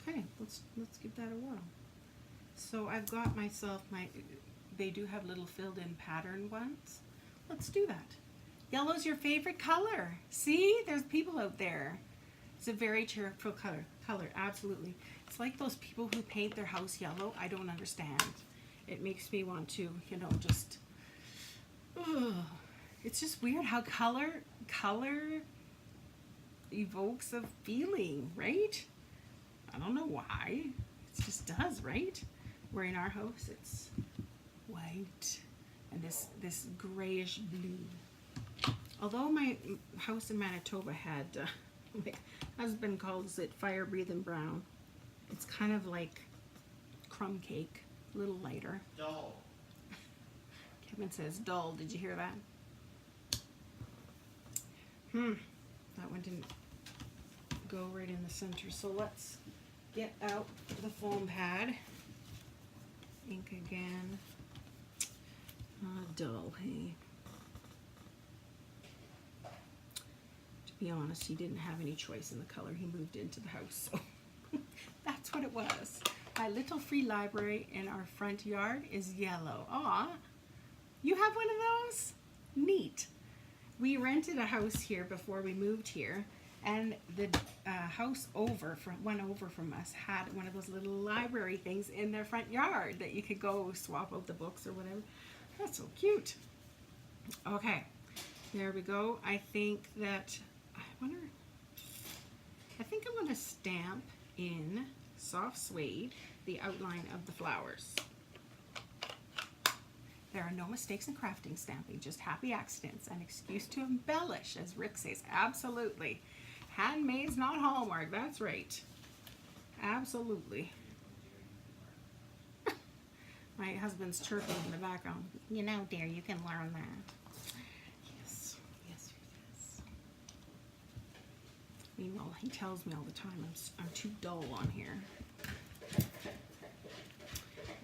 Okay, let's give that a whirl. So I've got myself they do have little filled in pattern ones. Let's do that. Yellow's your favorite color. See, there's people out there. It's a very cheerful color, absolutely. It's like those people who paint their house yellow. I don't understand. It makes me want to, just, it's just weird how color evokes a feeling, right? I don't know why. It just does, right? Where in our house it's white and this grayish blue. Although my house in Manitoba had, my husband calls it fire breathing brown. It's kind of like crumb cake, a little lighter. Dull. Kevin says dull. Did you hear that? That one didn't go right in the center. So let's get out the foam pad. Ink again. Dull, hey? To be honest, he didn't have any choice in the color. He moved into the house, so that's what it was. My little free library in our front yard is yellow. Aw, you have one of those? Neat. We rented a house here before we moved here, and the house one over from us had one of those little library things in their front yard that you could go swap out the books or whatever. That's so cute. Okay, there we go. I think I'm going to stamp in soft suede the outline of the flowers. There are no mistakes in crafting stamping, just happy accidents, an excuse to embellish, as Rick says. Absolutely. Handmade's not Hallmark, that's right. Absolutely. My husband's chirping in the background. You know, dear, you can learn that. Yes, yes, yes. Meanwhile, he tells me all the time I'm too dull on here.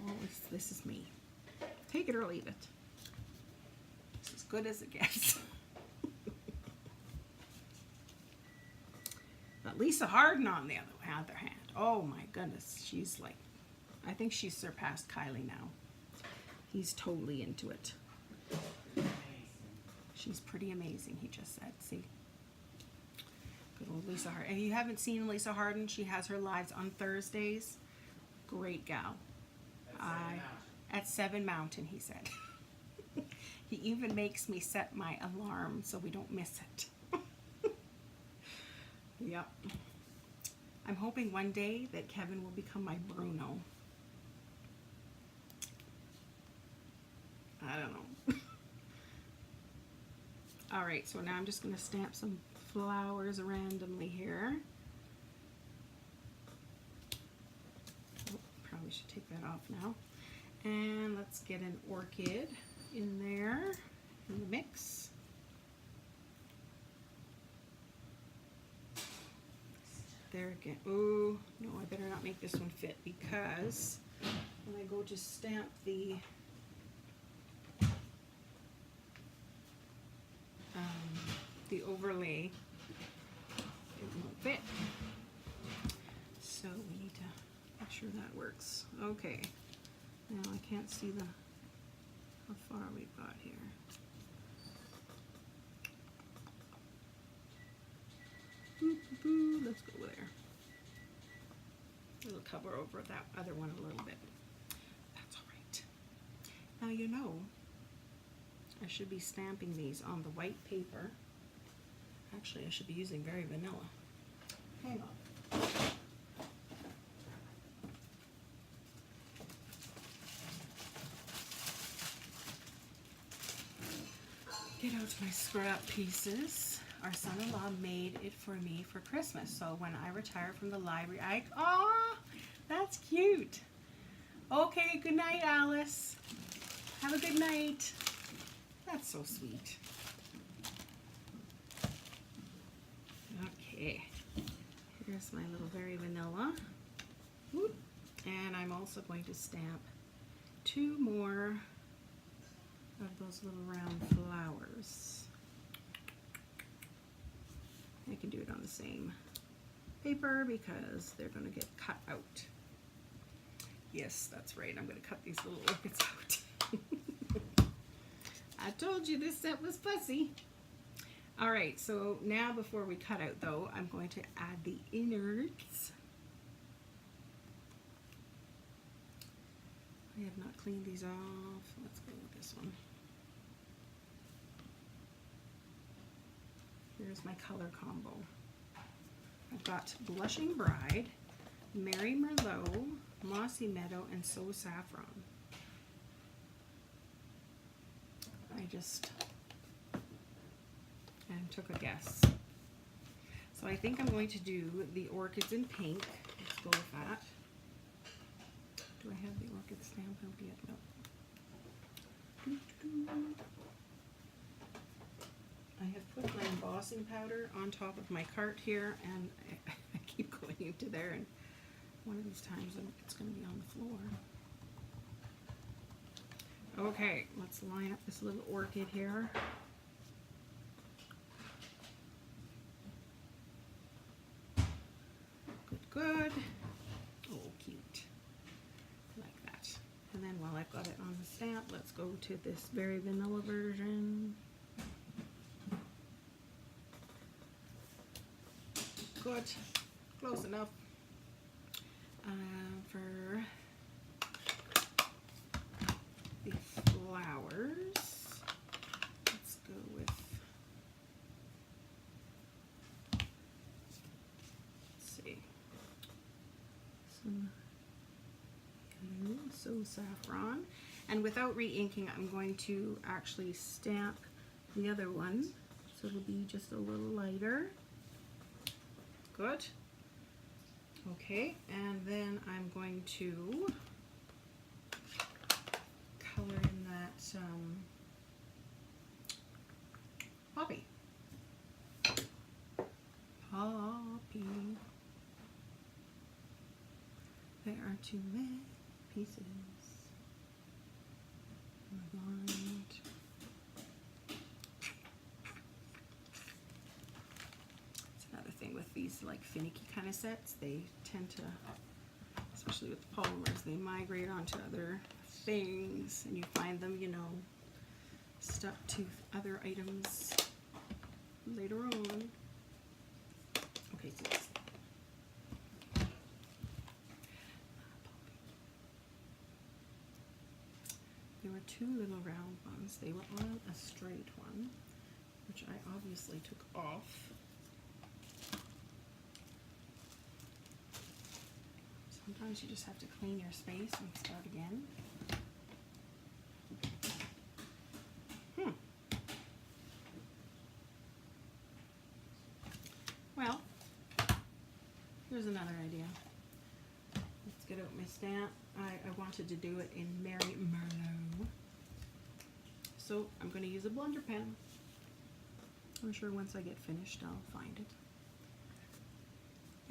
Well, this is me. Take it or leave it. It's as good as it gets. But Lisa Harden, on the other hand, oh my goodness, she's like, I think she's surpassed Kylie now. He's totally into it. She's pretty amazing, he just said. See? Good old Lisa Harden. If you haven't seen Lisa Harden, she has her lives on Thursdays. Great gal. At 7 Mountain, he said. He even makes me set my alarm so we don't miss it. Yep. I'm hoping one day that Kevin will become my Bruno. I don't know. All right, so now I'm just going to stamp some flowers randomly here. Oh, probably should take that off now. And let's get an orchid in there in the mix. There again. Oh, no, I better not make this one fit because when I go to stamp the overlay, it won't fit. So we need to make sure that works. Okay. Now I can't see how far we've got here. Let's go there. It'll cover over that other one a little bit. That's all right. Now you know, I should be stamping these on the white paper. Actually, I should be using Very Vanilla. Hang on. Get out my scrap pieces. Our son-in-law made it for me for Christmas. So when I retire from the library, aw, that's cute. Okay, good night, Alice. Have a good night. That's so sweet. Okay, here's my little Very Vanilla. Whoop. And I'm also going to stamp 2 more of those little round flowers. I can do it on the same paper because they're going to get cut out. Yes, that's right. I'm going to cut these little orchids out. I told you this set was fussy. All right, so now before we cut out though, I'm going to add the innards. I have not cleaned these off. Let's go with this one. Here's my color combo. I've got Blushing Bride, Mary Merlot, Mossy Meadow, and So Saffron. I just took a guess. So I think I'm going to do the orchids in pink. Let's go with that. Do I have the orchid stamp out yet? No. I have put my embossing powder on top of my cart here, and I keep going into there, and one of these times it's going to be on the floor. Okay, let's line up this little orchid here. Good. Oh, cute. Like that. And then while I've got it on the stamp, let's go to this very vanilla version. Good. Close enough. For the flowers, let's go with, let's see, some yellow, So Saffron. And without re-inking, I'm going to actually stamp the other one, so it'll be just a little lighter. Good. Okay, and then I'm going to color in that poppy. Poppy. There are two red pieces. With these like finicky kind of sets, they tend to, especially with polymers, they migrate onto other things, and you find them, you know, stuck to other items later on. Okay, so there were two little round ones. They were on a straight one, which I obviously took off. Sometimes you just have to clean your space and start again. Well, here's another idea. Let's get out my stamp. I wanted to do it in Mary Merlot. So I'm going to use a blender pen. I'm sure once I get finished I'll find it.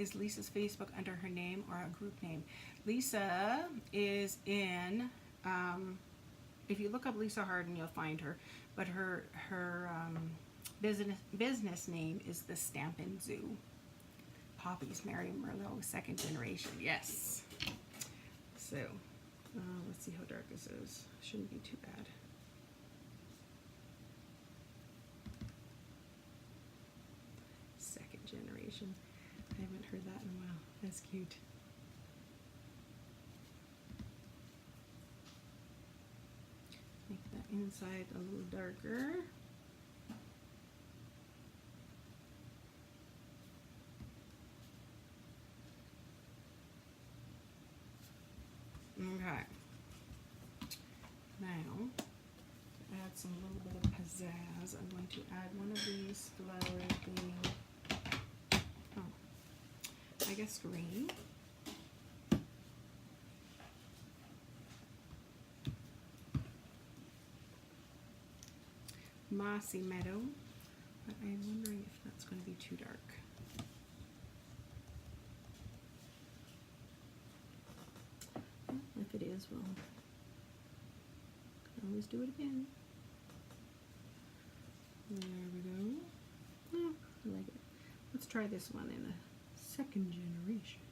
Is Lisa's Facebook under her name or a group name? Lisa is in, if you look up Lisa Harden, you'll find her, but her business name is the Stampin' Zoo. Poppy's Mary Merlot, second generation, yes. So, let's see how dark this is. Shouldn't be too bad. Second generation. I haven't heard that in a while. That's cute. Make that inside a little darker. Okay. Now, to add some little bit of pizzazz, I'm going to add one of these flowers being, I guess, green. Mossy Meadow, but I'm wondering if that's going to be too dark. Well, if it is, we'll always do it again. There we go. Oh, I like it. Let's try this one in a second generation.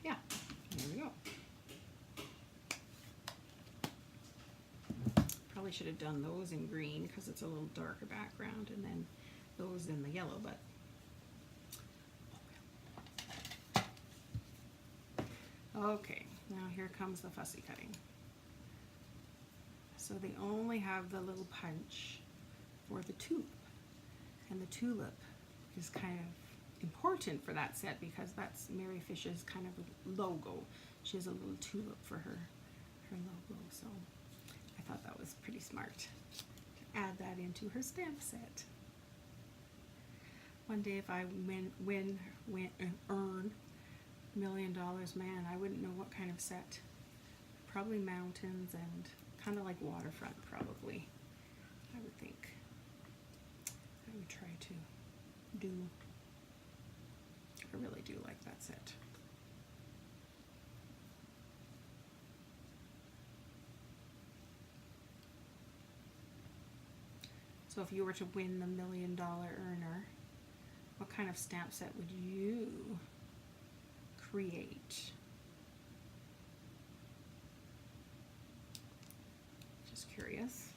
Yeah, there we go. Probably should have done those in green because it's a little darker background, and then those in the yellow, but okay, now here comes the fussy cutting. So they only have the little punch for the tulip, and the tulip is kind of important for that set because that's Mary Fish's kind of logo. She has a little tulip for her logo, so I thought that was pretty smart to add that into her stamp set. One day if I earn $1 million, man, I wouldn't know what kind of set. Probably mountains and kind of like waterfront, probably, I would think. I would try to do. I really do like that set. So if you were to win the $1 million earner, what kind of stamp set would you create? Just curious.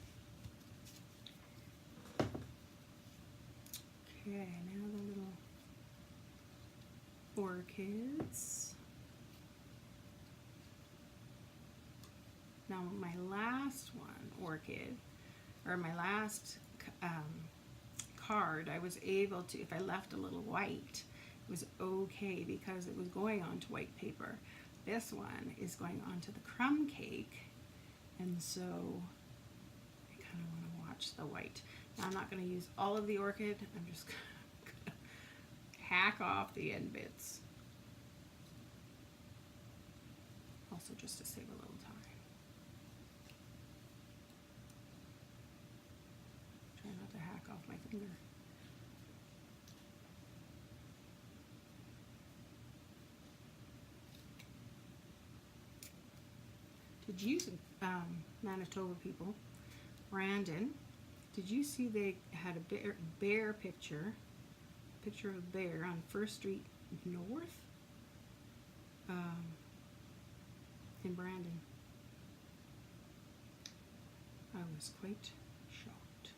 Okay, now the little orchids. Now my last one, orchid, or my last card, I was able to, if I left a little white, it was okay because it was going onto white paper. This one is going onto the crumb cake, and so I kind of want to watch the white. Now I'm not going to use all of the orchid, I'm just going to hack off the end bits. Also just to save a little time. Try not to hack off my finger. Did you, Manitoba people, Brandon, did you see they had a bear picture of a bear on First Street North in Brandon? I was quite shocked.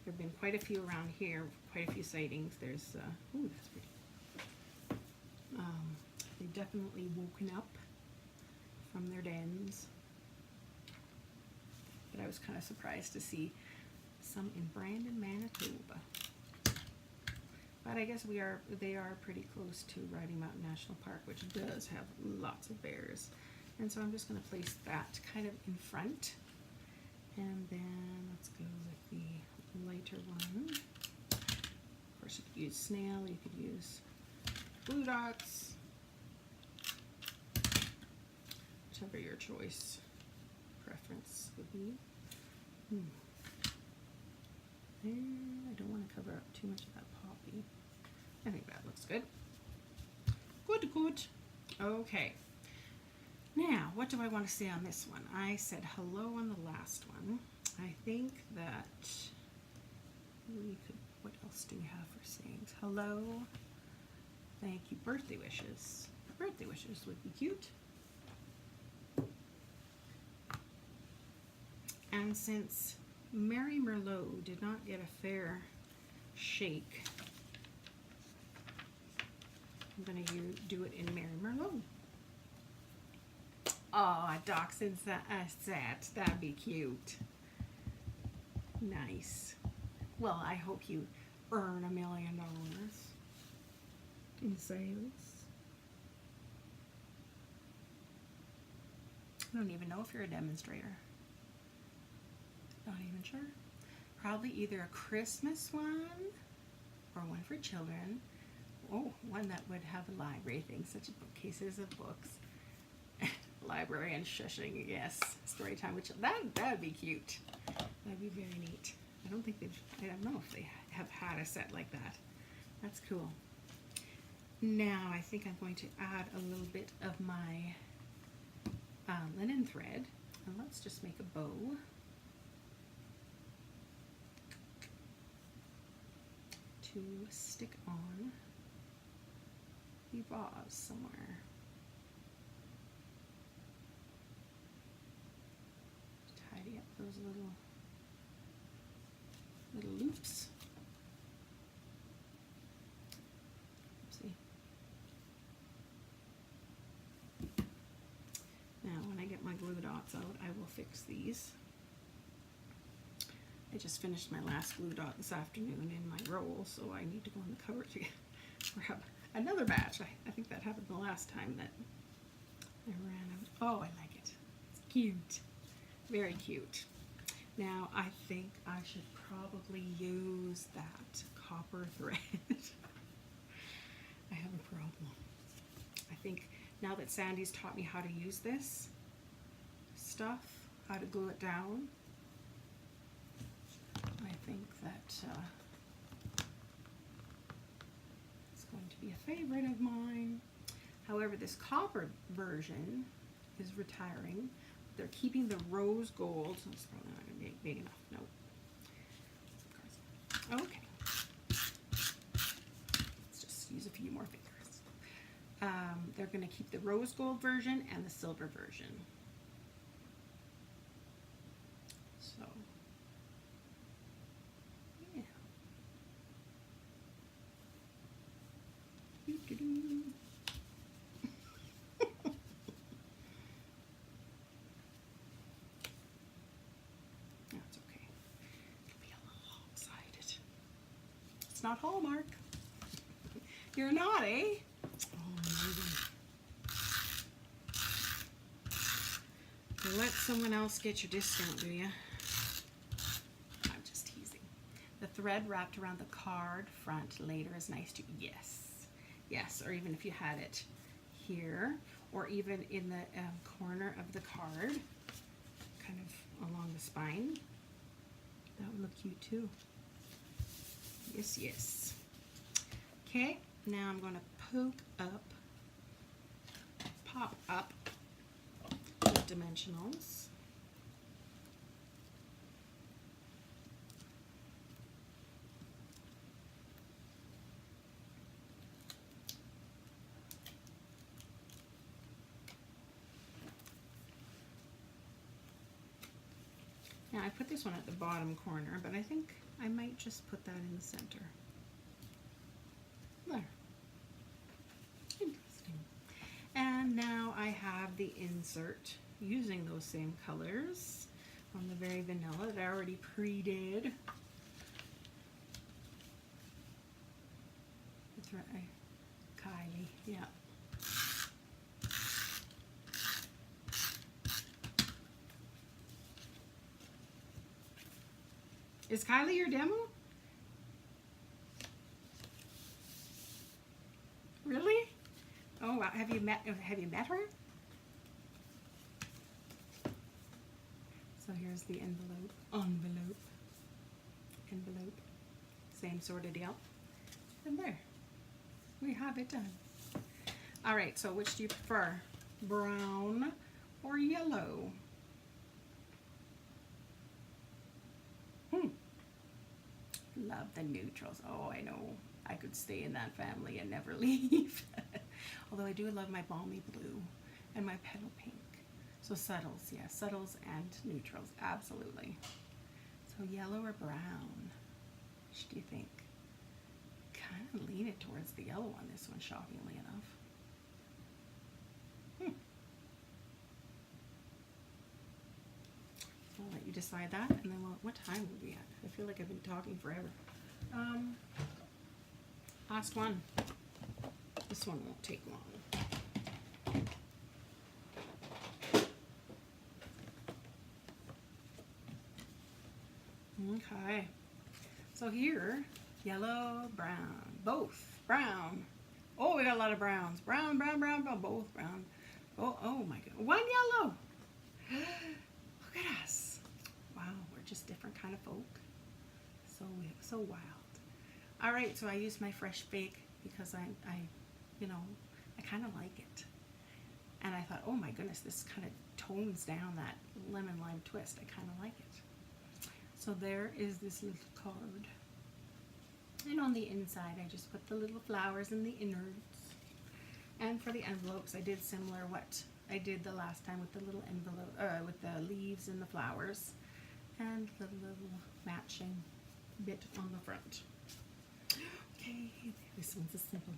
There have been quite a few around here, quite a few sightings. There's, ooh, that's pretty. They've definitely woken up from their dens. But I was kind of surprised to see some in Brandon, Manitoba. But I guess they are pretty close to Riding Mountain National Park, which does have lots of bears. And so I'm just going to place that kind of in front. And then let's go with the lighter one. Of course, you could use snail, you could use blue dots, whichever your choice preference would be. There, I don't want to cover up too much of that poppy. I think that looks good. Good, good. Okay. Now, what do I want to say on this one? I said hello on the last one. I think that we could, what else do we have for sayings? Hello. Thank you. Birthday wishes. Birthday wishes would be cute. And since Mary Merlot did not get a fair shake, I'm going to do it in Mary Merlot. Oh, a dachshund set. That'd be cute. Nice. Well, I hope you earn $1 million in sales. I don't even know if you're a demonstrator. Not even sure. Probably either a Christmas one or one for children. Oh, one that would have a library thing, such as bookcases of books. Library and shushing, yes. Story time with children. That would be cute. That'd be very neat. I don't don't know if they have had a set like that. That's cool. Now I think I'm going to add a little bit of my linen thread, and let's just make a bow. To stick on the vase somewhere. Tidy up those little loops. Oopsie. Now when I get my glue dots out, I will fix these. I just finished my last glue dot this afternoon in my roll, so I need to go on the cover to grab another batch. I think that happened the last time that I ran out. Oh, I like it. It's cute. Very cute. Now, I think I should probably use that copper thread. I have a problem. I think now that Sandy's taught me how to use this stuff, how to glue it down, I think that it's going to be a favorite of mine. However, this copper version is retiring. They're keeping the rose gold. So it's probably not going to be big enough. No. Okay. Let's just use a few more fingers. They're going to keep the rose gold version and the silver version. So, yeah. That's okay. It'll be a little lopsided. It's not Hallmark. You're not, eh? Oh, maybe. You let someone else get your discount, do you? I'm just teasing. The thread wrapped around the card front later is nice too. Yes. Yes, or even if you had it here, or even in the corner of the card, kind of along the spine. That would look cute too. Yes, yes. Okay, now I'm going to pop up the dimensionals. Now I put this one at the bottom corner, but I think I might just put that in the center. There. Interesting. And now I have the insert using those same colors on the very vanilla that I already pre-did. That's right, Kylie, yeah. Is Kylie your demo? Really? Oh wow, have you met her? So here's the envelope. Same sort of deal. And there. We have it done. All right, so which do you prefer? Brown or yellow? Love the neutrals. Oh, I know. I could stay in that family and never leave. Although I do love my balmy blue and my petal pink. So subtles, yeah, subtles and neutrals, absolutely. So yellow or brown? Which do you think? Kind of lean it towards the yellow on this one, shockingly enough. I'll let you decide that, and then what time will we at? I feel like I've been talking forever. Last one. This one won't take long. Okay. So here, yellow, brown, both brown. Oh, we got a lot of browns. Brown, both brown. Oh my God. One yellow. Look at us. Wow, we're just different kind of folk. So wild. All right, so I used my fresh bake because I kind of like it. And I thought, oh my goodness, this kind of tones down that lemon lime twist. I kind of like it. So there is this little card. And on the inside, I just put the little flowers in the innards. And for the envelopes, I did similar what I did the last time with the little envelope, with the leaves and the flowers. And the little matching bit on the front. Okay, this one's a simple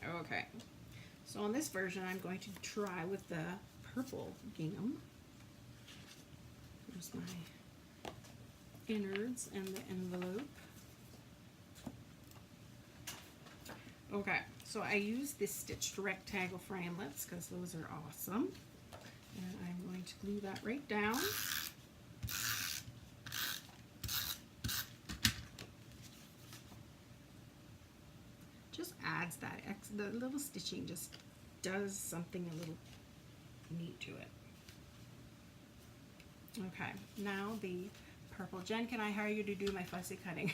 one. Okay, so on this version, I'm going to try with the purple gingham. Here's my innards and the envelope. Okay, so I use this stitched rectangle framelits because those are awesome. And I'm going to glue that right down. Just adds that, the little stitching just does something a little neat to it. Okay, now the purple. Jen, can I hire you to do my fussy cutting?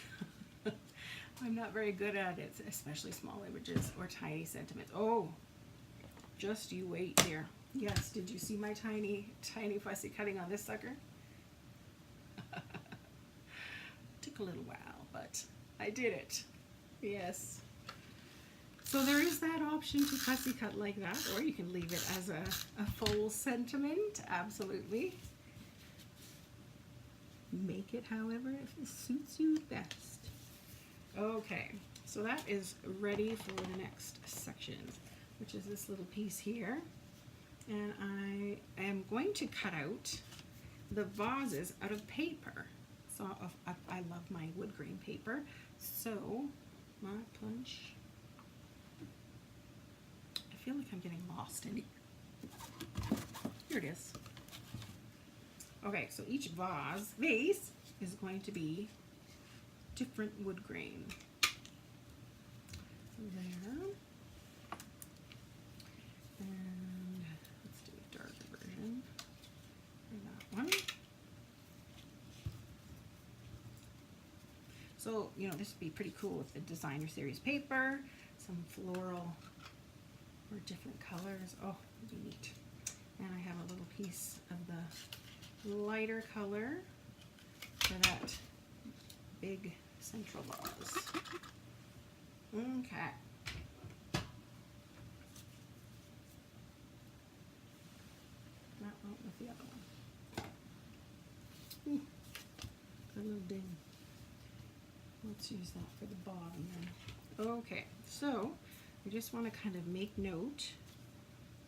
I'm not very good at it, especially small images or tiny sentiments. Oh, just you wait here. Yes, did you see my tiny fussy cutting on this sucker? Took a little while, but I did it. Yes. So there is that option to fussy cut like that, or you can leave it as a full sentiment, absolutely. Make it however it suits you best. Okay, so that is ready for the next section, which is this little piece here. And I am going to cut out the vases out of paper. So I love my wood grain paper. So my punch. I feel like I'm getting lost in here. Here it is. Okay, so each vase is going to be different wood grain. There. And let's do a darker version for that one. So, you know, this would be pretty cool with the designer series paper, some floral or different colors. Oh, it'd be neat. And I have a little piece of the lighter color for that big central vase. Okay. That went with the other one. Ooh, a little ding. Let's use that for the bottom then. Okay, so we just want to kind of make note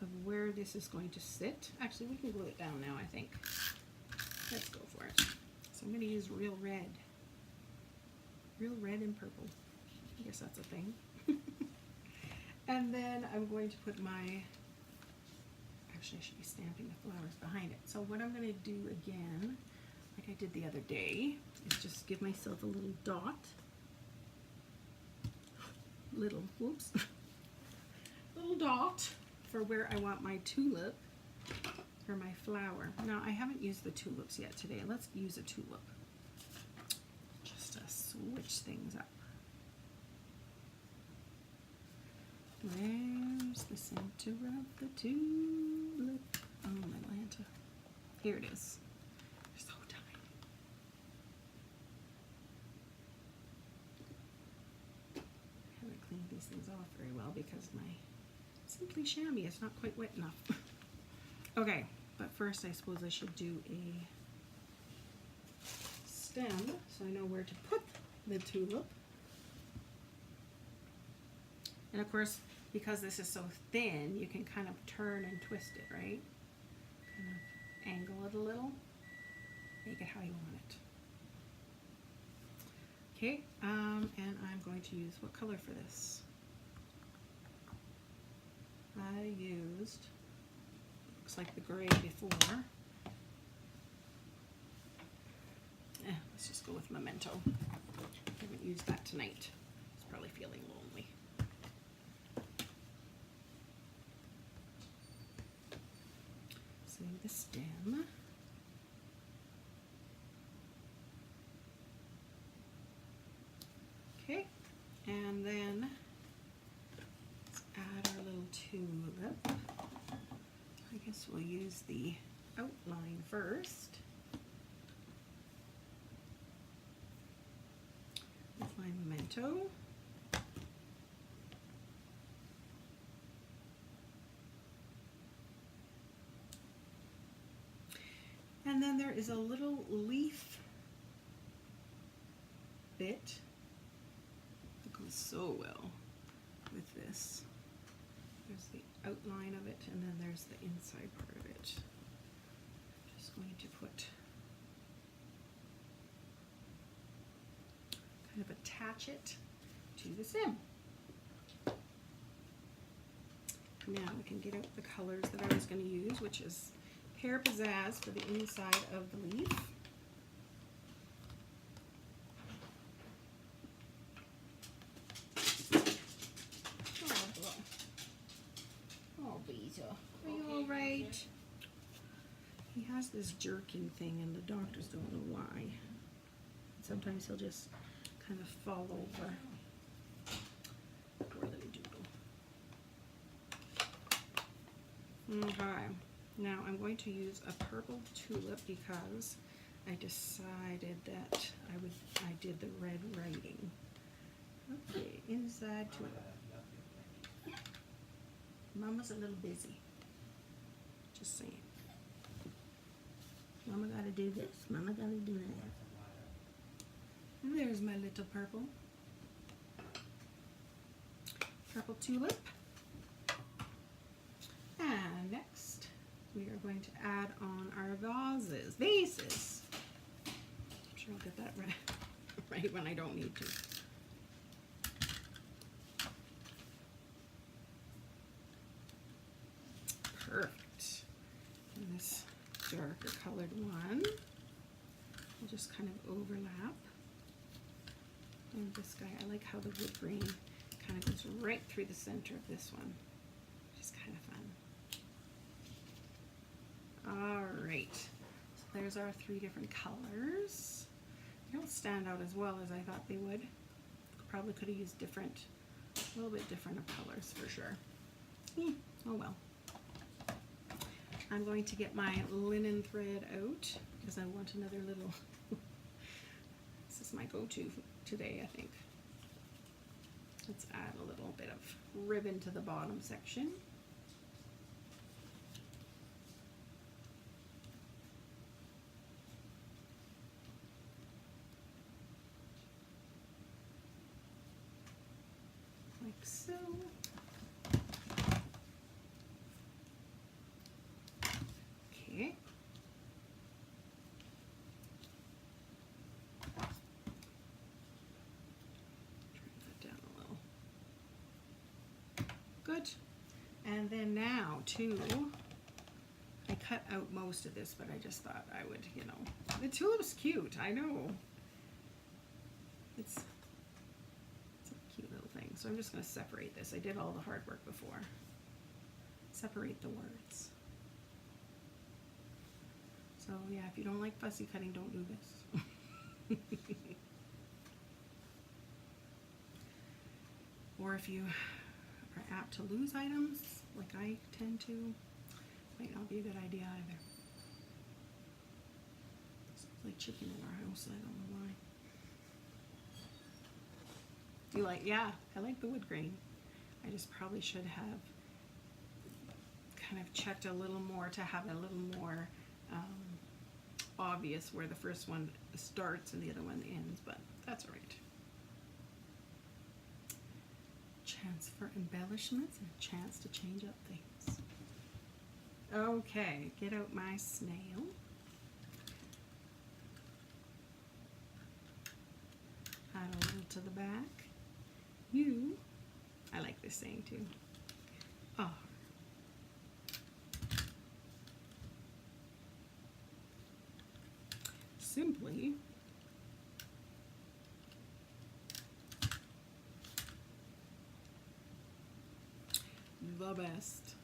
of where this is going to sit. Actually, we can glue it down now, I think. Let's go for it. So I'm going to use real red. Real red and purple. I guess that's a thing. And then I'm going to put my, actually I should be stamping the flowers behind it. So what I'm going to do again, like I did the other day, is just give myself a little dot. Whoops. Little dot for where I want my tulip or my flower. Now I haven't used the tulips yet today. Let's use a tulip just to switch things up. Where's the center of the tulip? Oh, Atlanta. Here it is. They're so tiny. I haven't cleaned these things off very well because my Simply Chamois is not quite wet enough. Okay, but first I suppose I should do a stem so I know where to put the tulip. And of course, because this is so thin, you can kind of turn and twist it, right? Kind of angle it a little, make it how you want it. Okay, and I'm going to use, what color for this? I used, looks like the gray before. Let's just go with Memento. I haven't used that tonight. It's probably feeling lonely. So the stem. Okay, and then let's add our little tulip. I guess we'll use the outline first. With my Memento. And then there is a little leaf bit that goes so well with this. There's the outline of it, and then there's the inside part of it. Just going to put attach it to the stem. Now we can get out the colors that I was going to use, which is pear pizzazz for the inside of the leaf. Oh, Beta, are you all right? He has this jerking thing and the doctors don't know why. Sometimes he'll just kind of fall over. Poor little doodle. Okay, now I'm going to use a purple tulip because I decided that I did the red writing. Okay, inside tulip. Mama's a little busy. Just saying. Mama gotta do this. Mama gotta do that. And there's my little purple. Purple tulip. And next, we are going to add on our vases. Vases. I'm sure I'll get that right when I don't need to. Perfect. And this darker colored one will just kind of overlap. And this guy, I like how the wood grain kind of goes right through the center of this one, which is kind of fun. All right, so there's our 3 different colors. They don't stand out as well as I thought they would. Probably could have used a little bit different of colors for sure. Oh well. I'm going to get my linen thread out because I want another little, this is my go-to today, I think. Let's add a little bit of ribbon to the bottom section. Like so. Okay. Good. And then now I cut out most of this, but I just thought I would, you know, the tulip's cute, I know. It's a cute little thing. So I'm just going to separate this. I did all the hard work before. Separate the words. So yeah, if you don't like fussy cutting, don't do this. Or if you are apt to lose items, like I tend to, might not be a good idea either. Sounds like chicken in our house, I don't know why. You like, yeah, I like the wood grain. I just probably should have kind of checked a little more to have a little more obvious where the first one starts and the other one ends, but that's all right. Chance for embellishments and a chance to change up things. Okay, get out my snail. Add a little to the back. I like this saying too. Oh. Simply the best.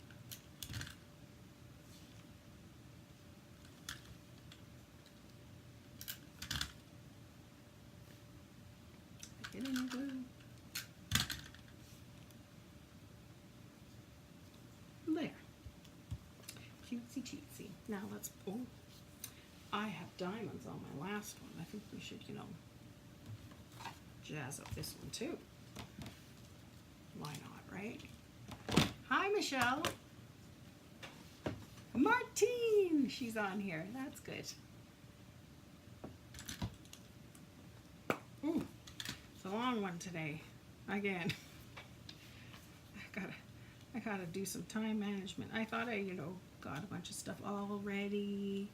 Get in glue. There. Cutesy cheatsy. Now let's, oh, I have diamonds on my last one. I think we should, you know, jazz up this one too. Why not, right? Hi, Michelle. Martine, she's on here. That's good. Ooh, it's a long one today. Again, I gotta do some time management. I thought I, you know, got a bunch of stuff all ready.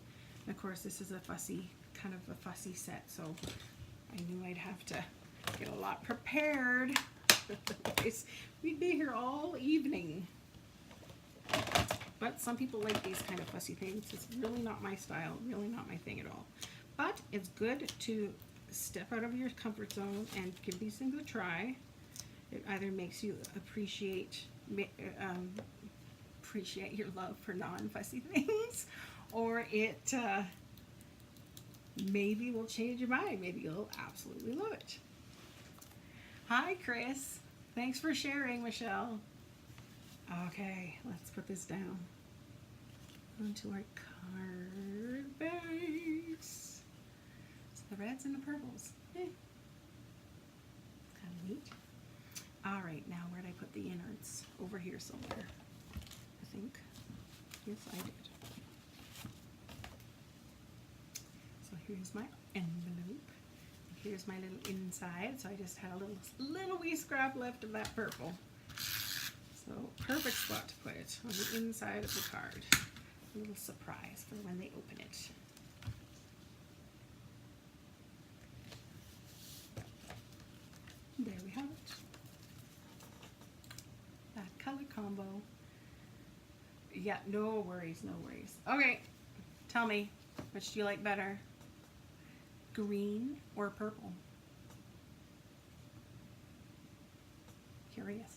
And of course, this is a fussy, kind of a fussy set, so I knew I'd have to Get a lot prepared. Otherwise, we'd be here all evening. But some people like these kind of fussy things. It's really not my style, really not my thing at all. But it's good to step out of your comfort zone and give these things a try. It either makes you appreciate your love for non-fussy things, or it maybe will change your mind. Maybe you'll absolutely love it. Hi, Chris. Thanks for sharing, Michelle. Okay, let's put this down onto our card base. So the reds and the purples. Kind of neat. All right, now where did I put the innards? Over here somewhere, I think. Yes, I did. So here's my envelope. Here's my little inside. So I just had a little wee scrap left of that purple. So perfect spot to put it on the inside of the card. A little surprise for when they open it. There we have it. That color combo. Yeah, no worries, no worries. Okay, tell me, which do you like better? Green or purple? Curious.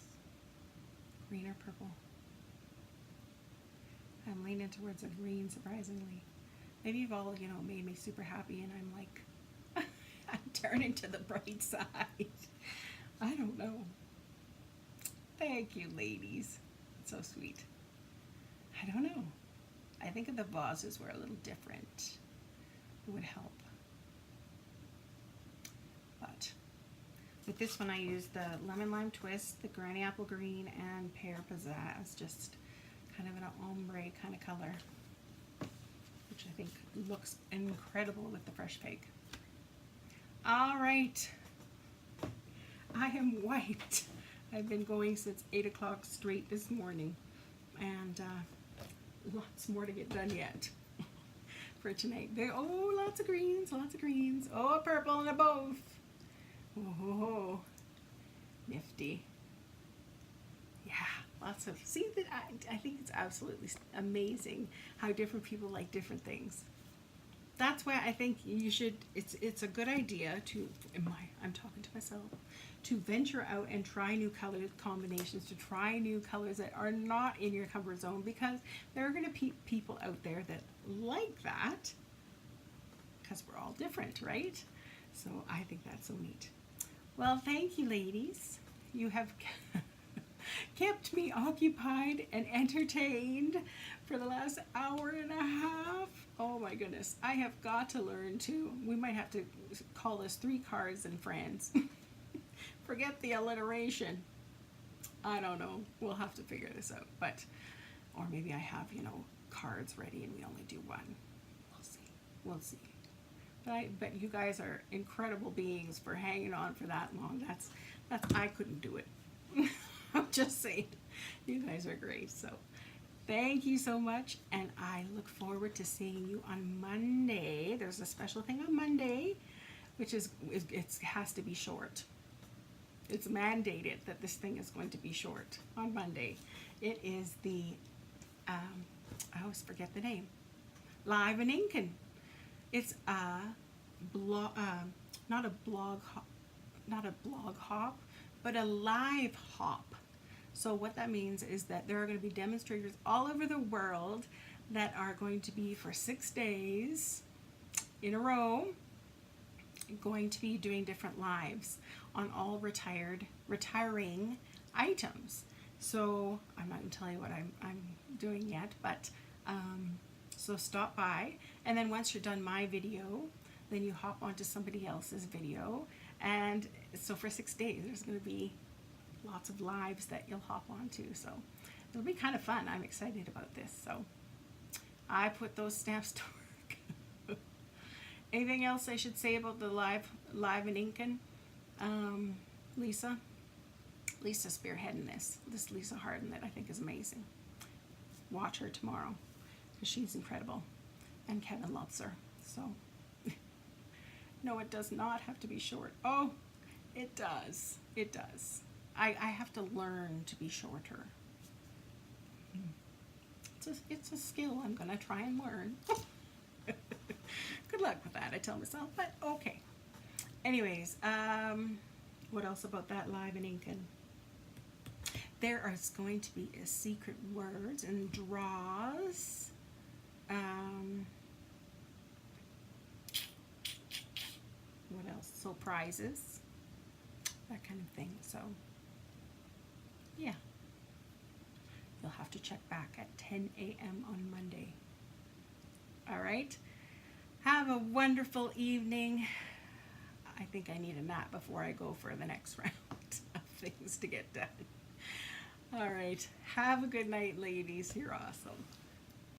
Green or purple? I'm leaning towards a green, surprisingly. Maybe you've all, made me super happy and I'm like, I'm turning to the bright side. I don't know. Thank you, ladies. It's so sweet. I don't know. I think if the vases were a little different, it would help. But with this one, I used the lemon lime twist, the granny apple green, and pear pizzazz. Just kind of an ombre kind of color, which I think looks incredible with the fresh pig. All right. I am wiped. I've been going since 8 o'clock straight this morning, and lots more to get done yet for tonight. Oh, lots of greens, Oh, a purple and a both. Oh, nifty. Yeah, lots of, see, that I think it's absolutely amazing how different people like different things. That's why I think you should, it's a good idea to, I'm talking to myself, to venture out and try new color combinations, to try new colors that are not in your comfort zone, because there are going to be people out there that like that, because we're all different, right? So I think that's so neat. Well, thank you, ladies. You have kept me occupied and entertained for the last hour and a half. Oh my goodness. I have got to learn to, we might have to call this 3 cards and friends. Forget the alliteration. I don't know. We'll have to figure this out. But, or maybe I have, cards ready and we only do one. We'll see. We'll see. But you guys are incredible beings for hanging on for that long. That's I couldn't do it. I'm just saying. You guys are great. So thank you so much. And I look forward to seeing you on Monday. There's a special thing on Monday, which is, it has to be short. It's mandated that this thing is going to be short on Monday. It is the, I always forget the name, Live in Incan. It's a blog, not a blog hop, but a live hop. So what that means is that there are going to be demonstrators all over the world that are going to be for 6 days in a row, going to be doing different lives on all retiring items. So I'm not going to tell you what I'm doing yet, but so stop by, and then once you're done my video, then you hop onto somebody else's video, and so for 6 days there's going to be lots of lives that you'll hop onto. So it'll be kind of fun. I'm excited about this. So I put those stamps to work. Anything else I should say about the live in Incan? Lisa's spearheading this Lisa Harden that I think is amazing. Watch her tomorrow, because she's incredible, and Kevin loves her. So no, it does not have to be short. Oh, It does. It does. I have to learn to be shorter. It's a skill I'm going to try and learn. Good luck with that, I tell myself, but okay. Anyways, what else about that live in Incan? There is going to be a secret words and draws. What else? So prizes, that kind of thing. So yeah, you'll have to check back at 10 a.m. on Monday. All right. Have a wonderful evening. I think I need a nap before I go for the next round of things to get done. All right. Have a good night, ladies. You're awesome.